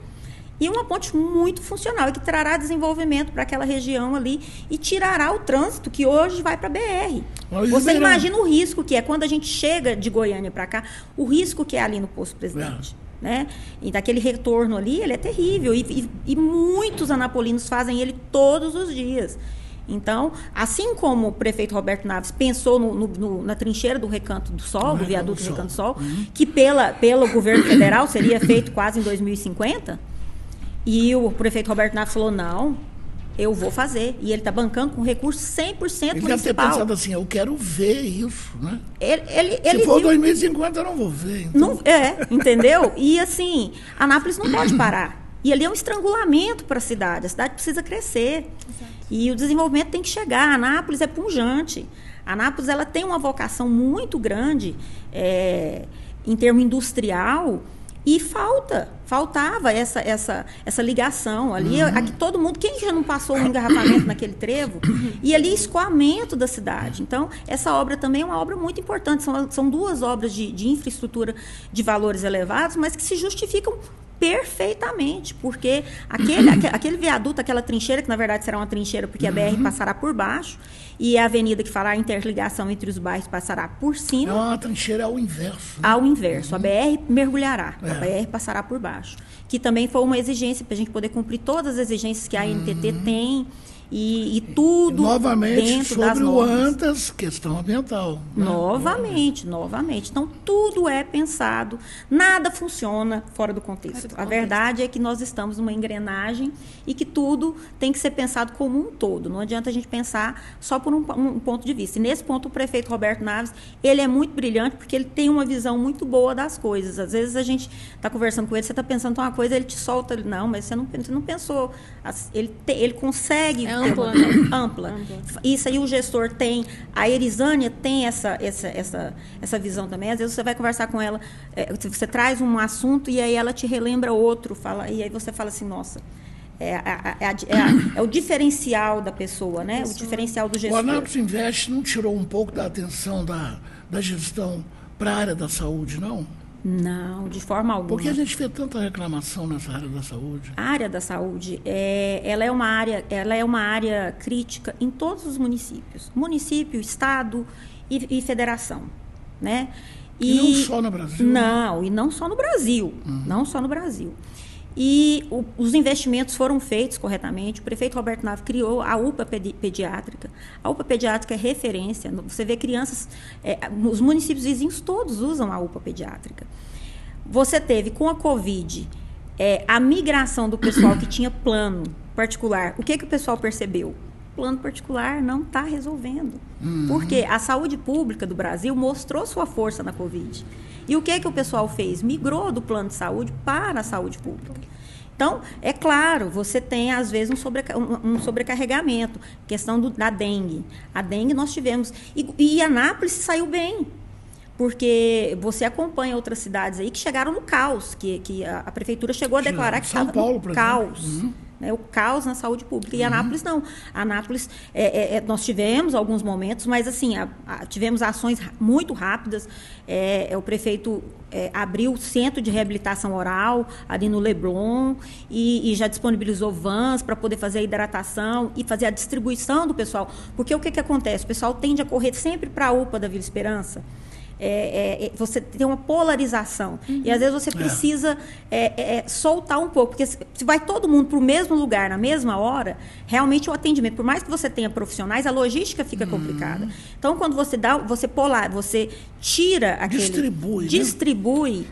e uma ponte muito funcional, e que trará desenvolvimento para aquela região ali, e tirará o trânsito que hoje vai para a BR. Você imagina o risco que é, quando a gente chega de Goiânia para cá, o risco que é ali no Poço Presidente. Né? E daquele retorno ali, ele é terrível, e muitos anapolinos fazem ele todos os dias. Então, assim como o prefeito Roberto Naves pensou na trincheira do Recanto do Sol, do viaduto do Recanto do Sol, que pelo governo federal seria feito quase em 2050, e o prefeito Roberto Naves falou, não, eu vou fazer. E ele está bancando com recurso 100% municipal. Ele deve ter pensado assim, eu quero ver isso, né? Se for 2050, eu não vou ver. Então. Entendeu? E assim, Anápolis não pode parar. E ali é um estrangulamento para a cidade precisa crescer. Exato. E o desenvolvimento tem que chegar. A Anápolis é pujante. A Anápolis ela tem uma vocação muito grande em termo industrial, e faltava essa ligação ali. Aqui todo mundo, quem já não passou um engarrafamento naquele trevo? E ali escoamento da cidade. Então, essa obra também é uma obra muito importante. São 2 obras de infraestrutura de valores elevados, mas que se justificam perfeitamente, porque aquele viaduto, aquela trincheira, que na verdade será uma trincheira porque a BR passará por baixo, e a avenida que fará a interligação entre os bairros passará por cima. É uma trincheira ao inverso. Ao inverso. A BR mergulhará, a BR passará por baixo. Que também foi uma exigência para a gente poder cumprir todas as exigências que a ANTT tem, e tudo novamente dentro das sobre normas. O ANTAS, questão ambiental. Né? Novamente. Então, tudo é pensado, nada funciona fora do contexto. A verdade é que nós estamos numa engrenagem e que tudo tem que ser pensado como um todo. Não adianta a gente pensar só por um ponto de vista. E nesse ponto, o prefeito Roberto Naves, ele é muito brilhante porque ele tem uma visão muito boa das coisas. Às vezes a gente está conversando com ele, você está pensando uma coisa, ele te solta, não, mas você não pensou. Ele consegue... Ampla. Isso aí o gestor tem, a Erisânia tem essa visão também. Às vezes você vai conversar com ela, você traz um assunto e aí ela te relembra outro, e aí você fala assim, nossa, é o diferencial da pessoa, né? O diferencial do gestor. O Anápolis Invest não tirou um pouco da atenção da gestão para a área da saúde, não? Não, de forma alguma. Por que a gente vê tanta reclamação nessa área da saúde? A área da saúde, ela é uma área crítica em todos os municípios. Município, estado e federação, né? E não só no Brasil? Não, e não só no Brasil. Não só no Brasil. E os investimentos foram feitos corretamente. O prefeito Roberto Naves criou a UPA pediátrica. A UPA pediátrica é referência. Você vê crianças... os municípios vizinhos todos usam a UPA pediátrica. Você teve, com a Covid, a migração do pessoal que tinha plano particular. O que o pessoal percebeu? O plano particular não está resolvendo. Porque a saúde pública do Brasil mostrou sua força na Covid. E o que o pessoal fez? Migrou do plano de saúde para a saúde pública. Então, é claro, você tem, às vezes, um sobrecarregamento. Questão da dengue. A dengue nós tivemos. E Anápolis saiu bem. Porque você acompanha outras cidades aí que chegaram no caos. Que a prefeitura chegou a declarar que estava no caos. O caos na saúde pública. E Anápolis não. Anápolis, nós tivemos alguns momentos, mas assim, tivemos ações muito rápidas. O prefeito abriu o centro de reabilitação oral ali no Leblon e já disponibilizou vans para poder fazer a hidratação e fazer a distribuição do pessoal. Porque o que acontece? O pessoal tende a correr sempre para a UPA da Vila Esperança. você tem uma polarização. E às vezes você precisa soltar um pouco, porque se vai todo mundo para o mesmo lugar na mesma hora, realmente o atendimento, por mais que você tenha profissionais, a logística fica complicada. Então, quando você você tira aquele... Distribui,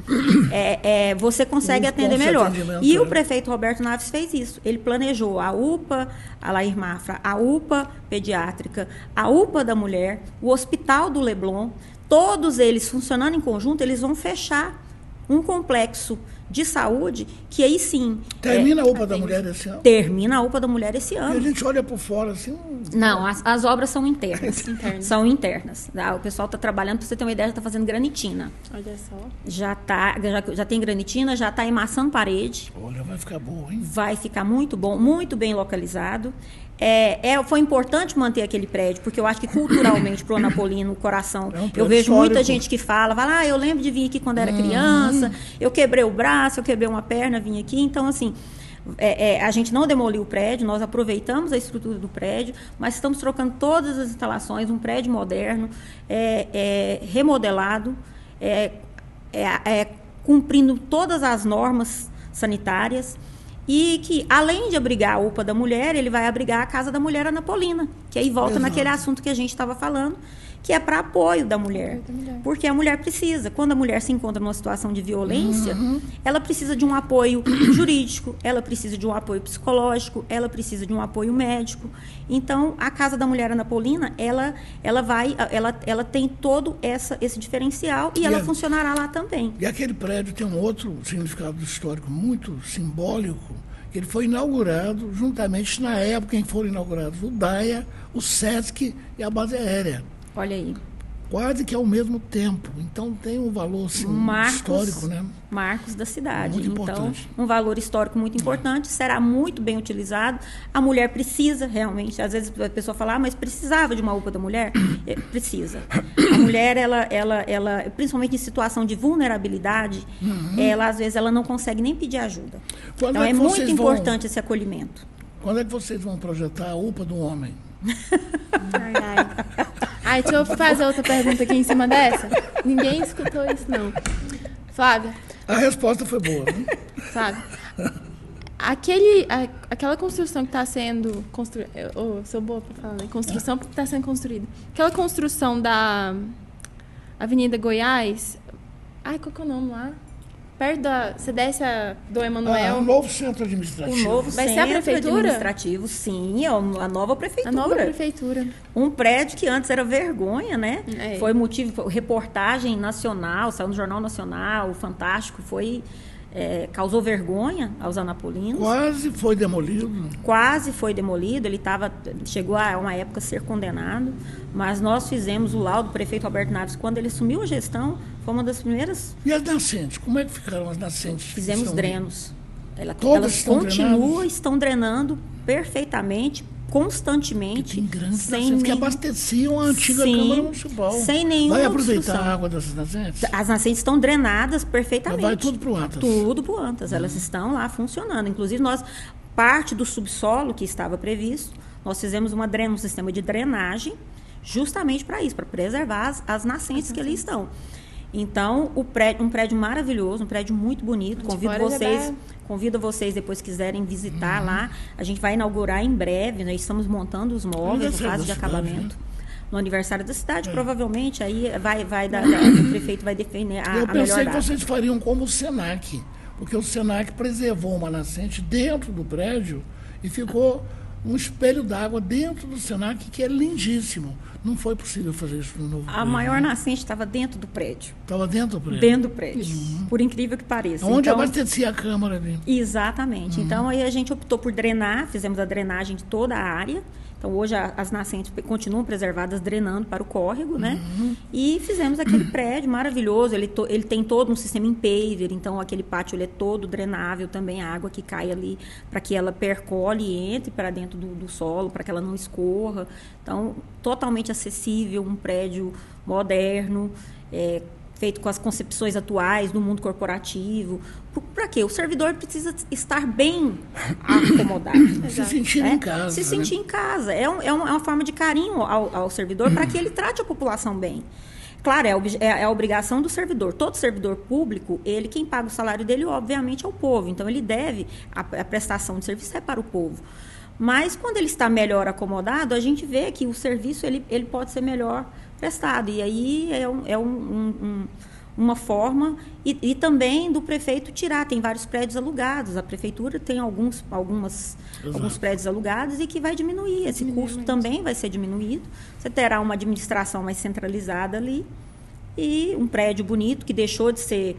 você consegue atender melhor. E o prefeito Roberto Naves fez isso. Ele planejou a UPA, a Lair Mafra, a UPA pediátrica, a UPA da mulher, o Hospital do Leblon. Todos eles funcionando em conjunto, eles vão fechar um complexo de saúde que aí sim... Termina a UPA da mulher esse ano? Termina a UPA da mulher esse ano. E a gente olha por fora assim... Não, as obras são internas. São internas. O pessoal está trabalhando, para você ter uma ideia, já está fazendo granitina. Olha só. Já tem granitina, já está emassando parede. Olha, vai ficar bom, hein? Vai ficar muito bom, muito bem localizado. Foi importante manter aquele prédio, porque eu acho que culturalmente, para o Anapolino, o coração, eu vejo muita gente que fala, eu lembro de vir aqui quando era criança, eu quebrei o braço, eu quebrei uma perna, vim aqui. Então, assim, a gente não demoliu o prédio, nós aproveitamos a estrutura do prédio, mas estamos trocando todas as instalações, um prédio moderno, remodelado, cumprindo todas as normas sanitárias. E que, além de abrigar a UPA da mulher, ele vai abrigar a Casa da Mulher Anapolina, que aí volta naquele assunto que a gente estava falando, que é para apoio da mulher. Porque a mulher precisa. Quando a mulher se encontra numa situação de violência, ela precisa de um apoio jurídico, ela precisa de um apoio psicológico, ela precisa de um apoio médico. Então, a Casa da Mulher Anapolina, ela tem todo esse diferencial e ela funcionará lá também. E aquele prédio tem um outro significado histórico muito simbólico, que ele foi inaugurado juntamente, na época em que foram inaugurados o DAIA, o SESC e a base aérea. Olha aí. Quase que ao mesmo tempo. Então tem um valor assim, histórico, né? Marcos da cidade. Muito importante. Então, um valor histórico muito importante, será muito bem utilizado. A mulher precisa realmente. Às vezes a pessoa fala, mas precisava de uma UPA da mulher? Precisa. A mulher, ela, principalmente em situação de vulnerabilidade, ela às vezes ela não consegue nem pedir ajuda. Então é muito importante esse acolhimento. Quando é que vocês vão projetar a UPA do homem? Deixa eu fazer outra pergunta aqui em cima dessa. Ninguém escutou isso, não. Flávia. A resposta foi boa, né? Flávia, aquela construção que está sendo construída... sou boa para falar, né? Construção que está sendo construída. Aquela construção da Avenida Goiás... qual que é o nome lá? Perto da... Você desce do Emanuel... O novo centro administrativo. O novo Vai ser a prefeitura? Administrativo, sim. A nova prefeitura. A nova prefeitura. Um prédio que antes era vergonha, né? Foi motivo... Reportagem nacional, saiu no Jornal Nacional, o Fantástico, causou vergonha aos anapolinos. Quase foi demolido. Quase foi demolido. Ele chegou a uma época a ser condenado. Mas nós fizemos o laudo do prefeito Roberto Naves. Quando ele assumiu a gestão, foi uma das primeiras... E as nascentes? Como é que ficaram as nascentes? Fizemos drenos. Todas estão drenando perfeitamente, constantemente. Tem grandes nascentes que abasteciam a antiga Câmara Municipal. Sem nenhuma Vai aproveitar obstrução. a água dessas nascentes? As nascentes estão drenadas perfeitamente. Vai tudo para o Antas? Tudo para o Antas. Elas estão lá funcionando. Inclusive, parte do subsolo que estava previsto, nós fizemos um sistema de drenagem justamente para isso, para preservar as nascentes que ali estão. Então, um prédio maravilhoso, um prédio muito bonito. Convido vocês, depois quiserem visitar lá. A gente vai inaugurar em breve, nós estamos montando os móveis, a fase de acabamento. No aniversário da cidade, provavelmente, aí o prefeito vai defender a melhor data. Eu pensei que vocês fariam como o Senac, porque o Senac preservou uma nascente dentro do prédio e ficou um espelho d'água dentro do Senac, que é lindíssimo. Não foi possível fazer isso no novo prédio. A maior nascente estava dentro do prédio. Estava dentro do prédio? Dentro do prédio, por incrível que pareça. Onde abastecia a Câmara ali. Exatamente. Então, aí a gente optou por drenar, fizemos a drenagem de toda a área. Então, hoje as nascentes continuam preservadas, drenando para o córrego, né? E fizemos aquele prédio maravilhoso. Ele tem todo um sistema em paver, então aquele pátio ele é todo drenável também, a água que cai ali, para que ela percole e entre para dentro do solo, para que ela não escorra. Então, totalmente acessível, um prédio moderno, feito com as concepções atuais do mundo corporativo. Para quê? O servidor precisa estar bem acomodado. Se sentir em casa. Se sentir em casa. É uma forma de carinho ao servidor para que ele trate a população bem. Claro, é a obrigação do servidor. Todo servidor público, quem paga o salário dele, obviamente, é o povo. Então, ele deve, a prestação de serviço é para o povo. Mas, quando ele está melhor acomodado, a gente vê que o serviço ele pode ser melhor prestado. E aí uma forma, e também do prefeito tirar. Tem vários prédios alugados. A prefeitura tem alguns prédios alugados e que vai diminuir. Esse custo também vai ser diminuído. Você terá uma administração mais centralizada ali e um prédio bonito que deixou de ser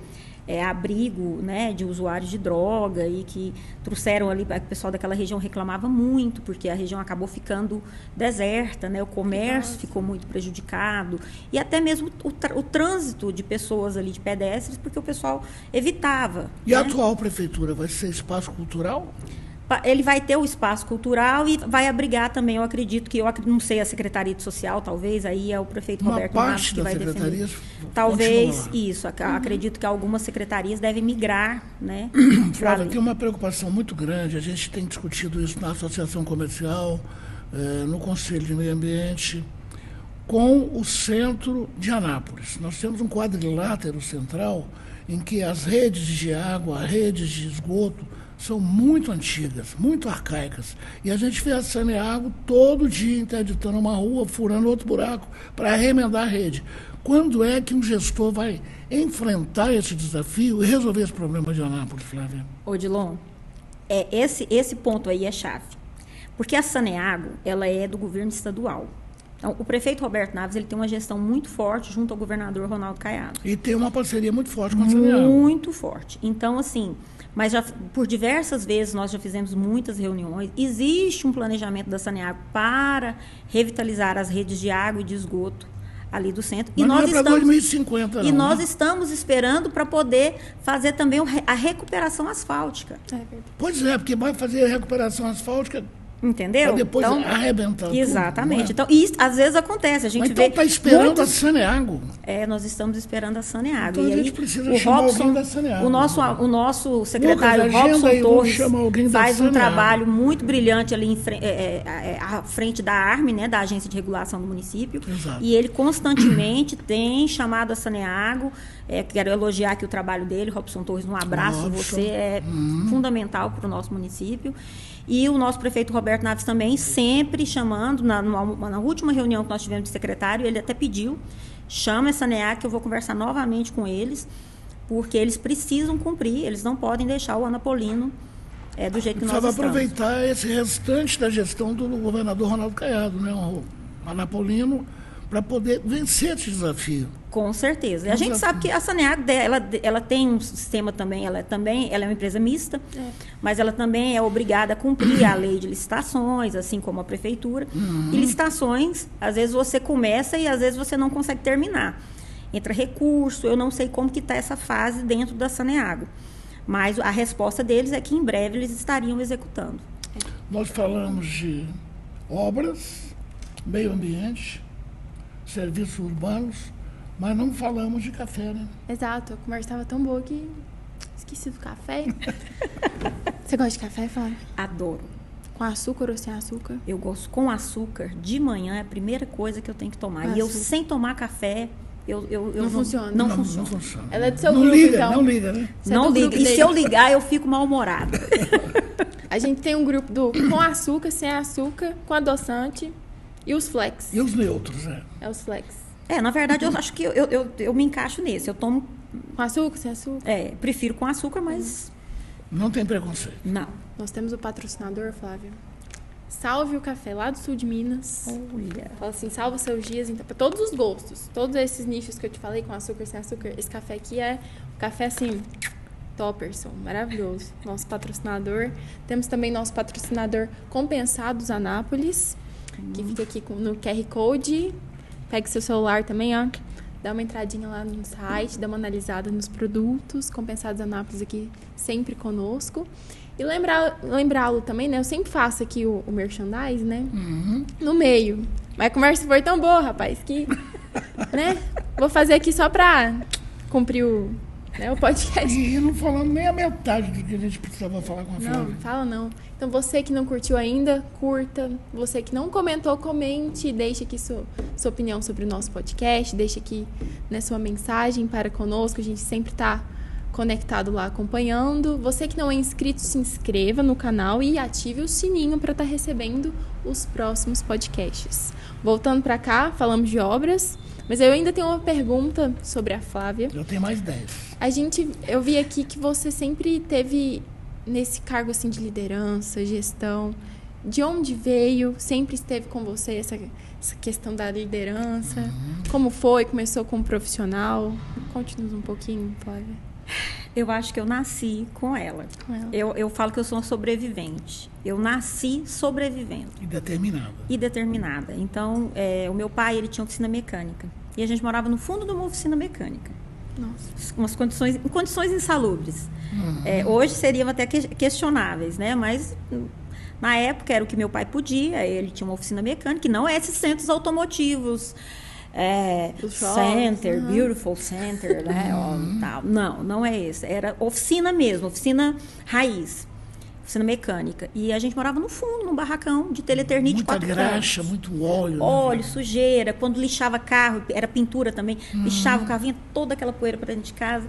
abrigo, né, de usuários de droga e que trouxeram ali, o pessoal daquela região reclamava muito, porque a região acabou ficando deserta, né, o comércio ficou muito prejudicado e até mesmo o trânsito de pessoas ali, de pedestres, porque o pessoal evitava. E a atual prefeitura vai ser espaço cultural? Ele vai ter o espaço cultural e vai abrigar também, eu acredito que, eu não sei, a Secretaria de Social, talvez, aí é o prefeito Roberto Naves que vai defender. Talvez, isso, acredito que algumas secretarias devem migrar, né? Flávia, tem uma preocupação muito grande, a gente tem discutido isso na Associação Comercial, no Conselho de Meio Ambiente, com o centro de Anápolis. Nós temos um quadrilátero central em que as redes de água, as redes de esgoto, são muito antigas, muito arcaicas. E a gente vê a Saneago todo dia interditando uma rua, furando outro buraco para remendar a rede. Quando é que um gestor vai enfrentar esse desafio e resolver esse problema de Anápolis, Flávia? Odilon, esse ponto aí é chave. Porque a Saneago, ela é do governo estadual. Então, o prefeito Roberto Naves, ele tem uma gestão muito forte junto ao governador Ronaldo Caiado. E tem uma parceria muito forte com a Saneago. Muito forte. Então, assim, mas já por diversas vezes nós já fizemos muitas reuniões. Existe um planejamento da Saneago para revitalizar as redes de água e de esgoto ali do centro. Mas não é para 2050, não. E nós estamos esperando para poder fazer também a recuperação asfáltica. Pois é, porque vai fazer a recuperação asfáltica. Entendeu? Para depois arrebentar. Exatamente. Tudo, então, isso às vezes acontece. A gente mas então está esperando a Saneago. Nós estamos esperando a Saneago. Então e a gente precisa chamar alguém da Saneago. O nosso secretário Robson Torres faz um trabalho muito brilhante ali à frente da ARME, né, da Agência de Regulação do Município. Exato. E ele constantemente tem chamado a Saneago. Quero elogiar aqui o trabalho dele, Robson Torres, um abraço. Você é fundamental para o nosso município. E o nosso prefeito Roberto Naves também, sempre chamando, na última reunião que nós tivemos de secretário, ele até pediu, chama essa Saneago que eu vou conversar novamente com eles, porque eles precisam cumprir, eles não podem deixar o Anapolino do jeito que nós estamos. Precisava aproveitar esse restante da gestão do governador Ronaldo Caiado, né, o Anapolino, para poder vencer esse desafio. Com certeza. E a gente sabe que a Saneago, ela tem um sistema também, ela é uma empresa mista, mas ela também é obrigada a cumprir a lei de licitações, assim como a prefeitura. E licitações, às vezes você começa e às vezes você não consegue terminar. Entra recurso, eu não sei como que está essa fase dentro da Saneago. Mas a resposta deles é que em breve eles estariam executando. Nós falamos de obras, meio ambiente, serviços urbanos, mas não falamos de café, né? Exato, a conversa estava tão boa que esqueci do café. Você gosta de café, Flávia? Adoro. Com açúcar ou sem açúcar? Eu gosto com açúcar. De manhã é a primeira coisa que eu tenho que tomar. Com e eu, açúcar. sem tomar café, não funciona. Não funciona. Não funciona. Ela é do seu não grupo, liga, então. Não liga, né? Você Não é do liga. grupo E dele. se eu ligar, eu fico mal-humorada. A gente tem um grupo com açúcar, sem açúcar, com adoçante e os flex. E os neutros, É os flex. Na verdade, eu acho que eu me encaixo nesse. Eu tomo... Com açúcar, sem açúcar? Prefiro com açúcar, mas... Não tem preconceito. Não. Nós temos o patrocinador, Flávia. Salve o Café, lá do sul de Minas. Olha. Fala assim, salva seus dias, então, para todos os gostos. Todos esses nichos que eu te falei, com açúcar, sem açúcar. Esse café aqui é um café, assim, topperson, maravilhoso. Nosso patrocinador. Temos também nosso patrocinador Compensados Anápolis, que fica aqui no QR Code. Pegue seu celular também, ó. Dá uma entradinha lá no site, dá uma analisada nos produtos. Compensados Anápolis aqui sempre conosco. E lembrá-lo também, né? Eu sempre faço aqui o merchandise, né? No meio. Mas a conversa foi tão boa, rapaz, que... né? Vou fazer aqui só pra cumprir né? O podcast. E não falando nem a metade do que a gente precisava falar com a Flávia. Não, fala não. Então, você que não curtiu ainda, curta. Você que não comentou, comente. Deixe aqui sua opinião sobre o nosso podcast. Deixe aqui, né, sua mensagem para conosco. A gente sempre está conectado lá acompanhando. Você que não é inscrito, se inscreva no canal e ative o sininho para estar recebendo os próximos podcasts. Voltando para cá, falamos de obras, mas eu ainda tenho uma pergunta sobre a Flávia. Eu tenho mais 10. Eu vi aqui que você sempre teve nesse cargo assim de liderança, gestão. De onde veio? Sempre esteve com você essa questão da liderança? Como foi? Começou como profissional? Conte-nos um pouquinho, Flávia. Eu acho que eu nasci com ela. Eu falo que eu sou uma sobrevivente. Eu nasci sobrevivendo. E determinada. Então, o meu pai, ele tinha oficina mecânica. E a gente morava no fundo de uma oficina mecânica. Nossa. Condições insalubres. Hoje seriam até questionáveis, né? Mas na época era o que meu pai podia. Ele tinha uma oficina mecânica, que não é esses centros automotivos. Center, Beautiful Center, né? Tal. Não é esse. Era oficina mesmo, oficina raiz, oficina mecânica. E a gente morava no fundo, num barracão de teleternite. Muita graxa, muito óleo. Óleo, sujeira. Quando lixava carro, era pintura também, lixava o carro, vinha toda aquela poeira para dentro de casa.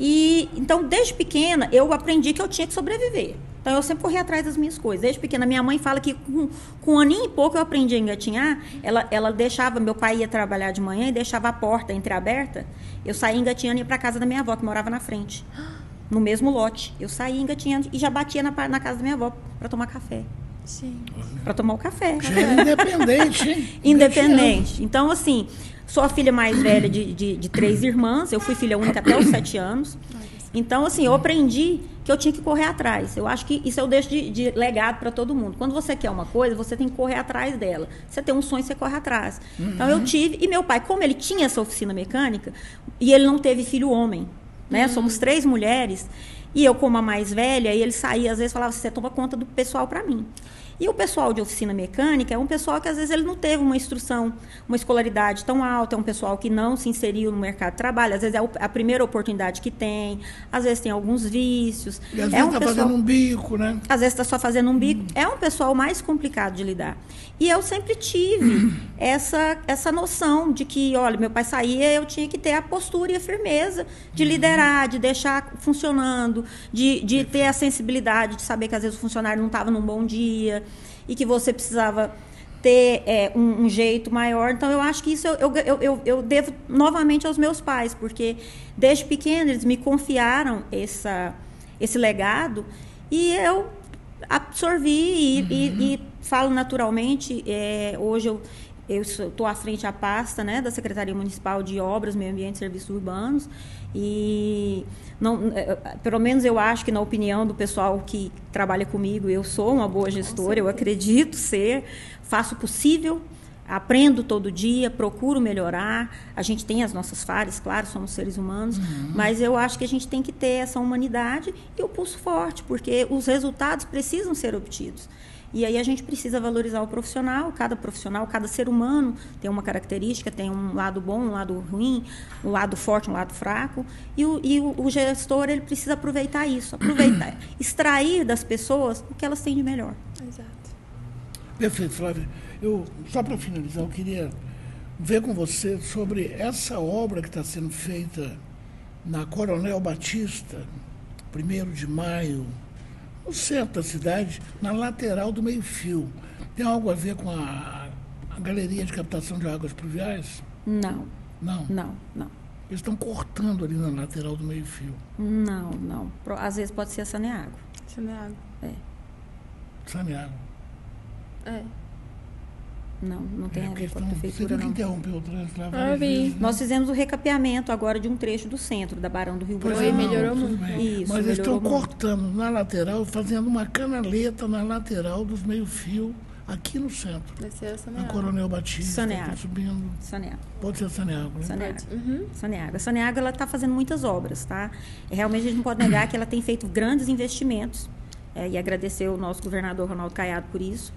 E então, desde pequena, eu aprendi que eu tinha que sobreviver. Então, eu sempre corri atrás das minhas coisas. Desde pequena, minha mãe fala que com um aninho e pouco eu aprendi a engatinhar. Ela deixava, meu pai ia trabalhar de manhã e deixava a porta entreaberta. Eu saía engatinhando e ia para casa da minha avó, que morava na frente, no mesmo lote. Eu saía engatinhando e já batia na casa da minha avó para tomar café. Sim. Para tomar o café. Já era independente, hein? Independente. Então, assim, sou a filha mais velha de 3 irmãs. Eu fui filha única até os 7 anos. Então, assim, eu aprendi que eu tinha que correr atrás. Eu acho que isso eu deixo de legado para todo mundo. Quando você quer uma coisa, você tem que correr atrás dela. Você tem um sonho, você corre atrás. Então, eu tive... E meu pai, como ele tinha essa oficina mecânica, e ele não teve filho homem, né? Somos 3 mulheres. E eu, como a mais velha, e ele saía, às vezes, falava, você toma conta do pessoal para mim. E o pessoal de oficina mecânica é um pessoal que, às vezes, ele não teve uma instrução, uma escolaridade tão alta, é um pessoal que não se inseriu no mercado de trabalho, às vezes é a primeira oportunidade que tem, às vezes tem alguns vícios. E às vezes está fazendo um bico, né? Às vezes está só fazendo um bico. É um pessoal mais complicado de lidar. E eu sempre tive essa noção de que, olha, meu pai saía, eu tinha que ter a postura e a firmeza de liderar, de deixar funcionando, de ter a sensibilidade de saber que, às vezes, o funcionário não estava num bom dia e que você precisava ter um jeito maior. Então, eu acho que isso eu devo novamente aos meus pais, porque desde pequena eles me confiaram esse legado e eu absorvi e falo naturalmente. Hoje eu estou à frente à pasta, né, da Secretaria Municipal de Obras, Meio Ambiente e Serviços Urbanos, e pelo menos eu acho que, na opinião do pessoal que trabalha comigo, eu sou uma boa gestora, eu acredito ser, faço o possível, aprendo todo dia, procuro melhorar. A gente tem as nossas falhas, claro, somos seres humanos, mas eu acho que a gente tem que ter essa humanidade e o pulso forte, porque os resultados precisam ser obtidos. E aí a gente precisa valorizar o profissional, cada ser humano tem uma característica, tem um lado bom, um lado ruim, um lado forte, um lado fraco. E o gestor, ele precisa aproveitar isso, extrair das pessoas o que elas têm de melhor. Exato. Perfeito, Flávia. Só para finalizar, eu queria ver com você sobre essa obra que está sendo feita na Coronel Batista, 1º de maio, no centro da cidade, na lateral do meio-fio. Tem algo a ver com a galeria de captação de águas pluviais? Não. Não? Não. Eles estão cortando ali na lateral do meio-fio. Não. Às vezes pode ser a Saneago. Saneago. Saneago. Não tem a ver com a prefeitura, você viu que não. interrompeu o trânsito lá? Eu vi. Nós fizemos o recapeamento agora de um trecho do centro, da Barão do Rio Branco. Melhorou muito. Isso, mas eles estão melhorou muito. cortando na lateral, fazendo uma canaleta na lateral dos meio-fio, aqui no centro. Vai ser a Na Saneago. Coronel Batista, Saneago. tá subindo. Saneago. Pode ser Saneago, né? Saneago. A Saneago, ela está fazendo muitas obras, tá? Realmente a gente não pode negar que ela tem feito grandes investimentos e agradecer o nosso governador Ronaldo Caiado por isso.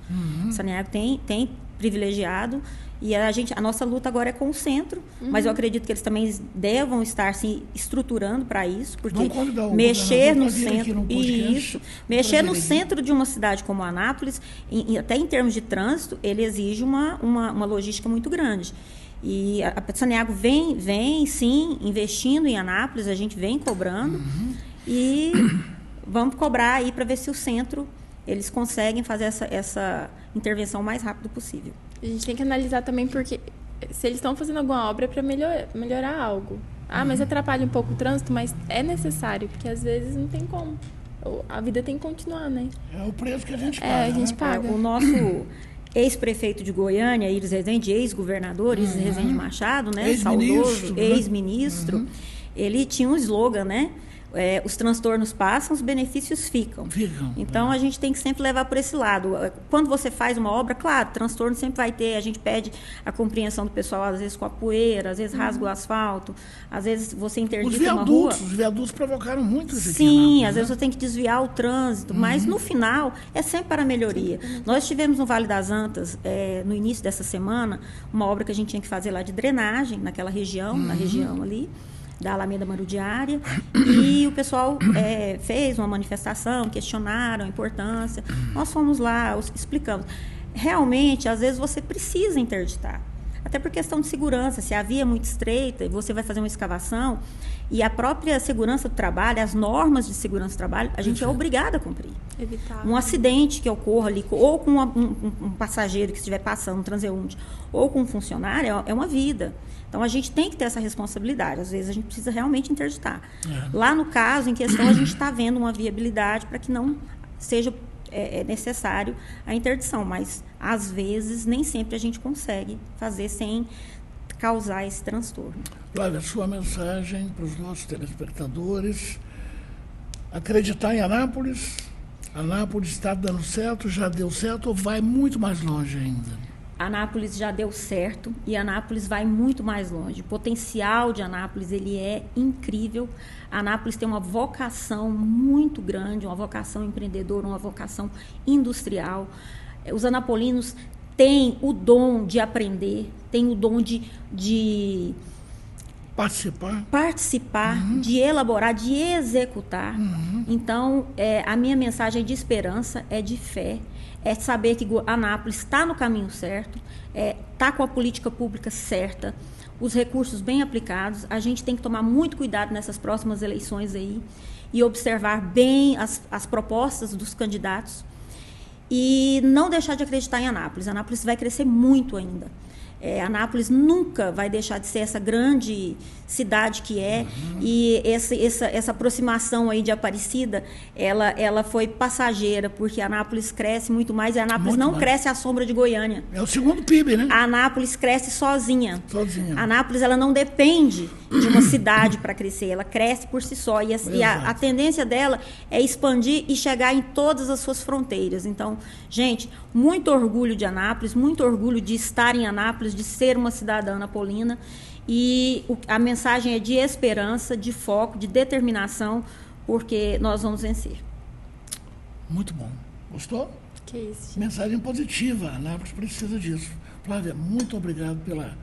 Saneago tem privilegiado, e a nossa luta agora é com o centro, mas eu acredito que eles também devam estar se estruturando para isso, porque mexer no centro, mexer no centro de uma cidade como Anápolis, até em termos de trânsito, ele exige uma logística muito grande. E a Saneago vem sim investindo em Anápolis, a gente vem cobrando, e vamos cobrar aí para ver se o centro eles conseguem fazer essa intervenção o mais rápido possível. A gente tem que analisar também, porque se eles estão fazendo alguma obra para melhorar algo. Mas atrapalha um pouco o trânsito, mas é necessário, porque às vezes não tem como. A vida tem que continuar, né? É o preço que a gente paga. A gente paga. O nosso ex-prefeito de Goiânia, Iris Rezende, ex-governador, Iris Rezende Machado, né? Saudoso, ex-ministro, ele tinha um slogan, né? Os transtornos passam, os benefícios ficam. Então, a gente tem que sempre levar por esse lado. Quando você faz uma obra, claro, transtorno sempre vai ter. A gente pede a compreensão do pessoal, às vezes com a poeira, às vezes rasga o asfalto, às vezes você interdita uma rua. Os viadutos provocaram muito isso aqui. Sim, às vezes você tem que desviar o trânsito, mas no final é sempre para a melhoria. Nós tivemos no Vale das Antas, no início dessa semana, uma obra que a gente tinha que fazer lá de drenagem, naquela região, na região ali da Alameda Marudiária, e o pessoal fez uma manifestação, questionaram a importância. Nós fomos lá, explicamos. Realmente, às vezes, você precisa interditar. Até por questão de segurança, se a via é muito estreita e você vai fazer uma escavação, e a própria segurança do trabalho, as normas de segurança do trabalho, a gente é obrigado a cumprir. Evitar. Um acidente que ocorra ali, ou com um passageiro que estiver passando, um transeunte, ou com um funcionário, é uma vida. Então, a gente tem que ter essa responsabilidade. Às vezes, a gente precisa realmente interditar. Lá no caso, em questão, a gente está vendo uma viabilidade para que não seja necessário a interdição. Mas, às vezes, nem sempre a gente consegue fazer sem causar esse transtorno. Flávia, sua mensagem para os nossos telespectadores: acreditar em Anápolis. Anápolis está dando certo, já deu certo ou vai muito mais longe ainda? Anápolis já deu certo e Anápolis vai muito mais longe. O potencial de Anápolis ele é incrível. Anápolis tem uma vocação muito grande, uma vocação empreendedora, uma vocação industrial. Os anapolinos têm o dom de aprender, têm o dom de participar, de elaborar, de executar. Então, a minha mensagem é de esperança, é de fé, é saber que Anápolis está no caminho certo, está com a política pública certa, os recursos bem aplicados. A gente tem que tomar muito cuidado nessas próximas eleições aí e observar bem as propostas dos candidatos e não deixar de acreditar em Anápolis. Anápolis vai crescer muito ainda. Anápolis nunca vai deixar de ser essa grande cidade que é, e essa aproximação aí de Aparecida, ela foi passageira, porque Anápolis cresce muito mais, e Anápolis muito não mais. Cresce à sombra de Goiânia. É o segundo PIB, né? Anápolis cresce sozinha. Anápolis, ela não depende de uma cidade para crescer, ela cresce por si só, e a tendência dela é expandir e chegar em todas as suas fronteiras. Então, gente, muito orgulho de Anápolis, muito orgulho de estar em Anápolis, de ser uma cidadã anapolina, e a mensagem é de esperança, de foco, de determinação, porque nós vamos vencer. Muito bom. Gostou? Que isso. Mensagem positiva. Anápolis precisa disso. Flávia, muito obrigado pela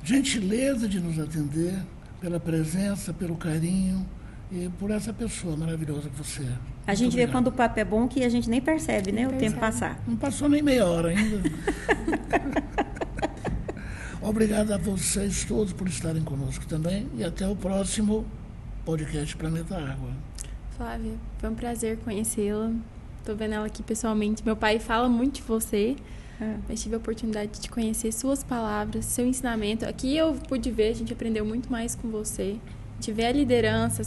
gentileza de nos atender, pela presença, pelo carinho e por essa pessoa maravilhosa que você é. A gente vê quando o papo é bom que a gente nem percebe, né? O tempo passar. Não passou nem meia hora ainda. Obrigado a vocês todos por estarem conosco também e até o próximo podcast Planeta Água. Flávia, foi um prazer conhecê-la. Estou vendo ela aqui pessoalmente. Meu pai fala muito de você, mas tive a oportunidade de conhecer suas palavras, seu ensinamento. Aqui eu pude ver, a gente aprendeu muito mais com você. A gente vê a liderança,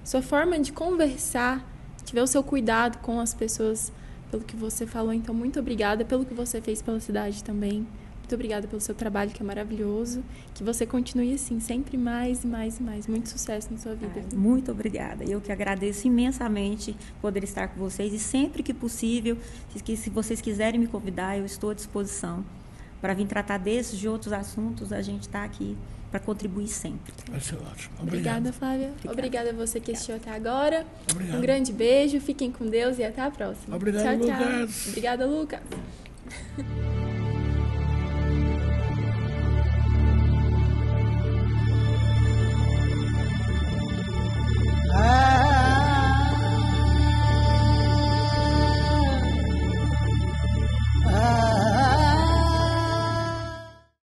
sua forma de conversar, a gente vê o seu cuidado com as pessoas, pelo que você falou. Então, muito obrigada pelo que você fez pela cidade também. Muito obrigada pelo seu trabalho, que é maravilhoso. Que você continue assim, sempre mais e mais e mais. Muito sucesso na sua vida. Muito obrigada. Eu que agradeço imensamente poder estar com vocês. E sempre que possível, se vocês quiserem me convidar, eu estou à disposição para vir tratar desses, de outros assuntos, a gente está aqui para contribuir sempre. Vai ser ótimo. Obrigada, Flávia. Obrigada a você que assistiu até agora. Obrigado. Um grande beijo, fiquem com Deus e até a próxima. Obrigado, tchau, tchau. Lucas. Obrigada, Lucas. Ah!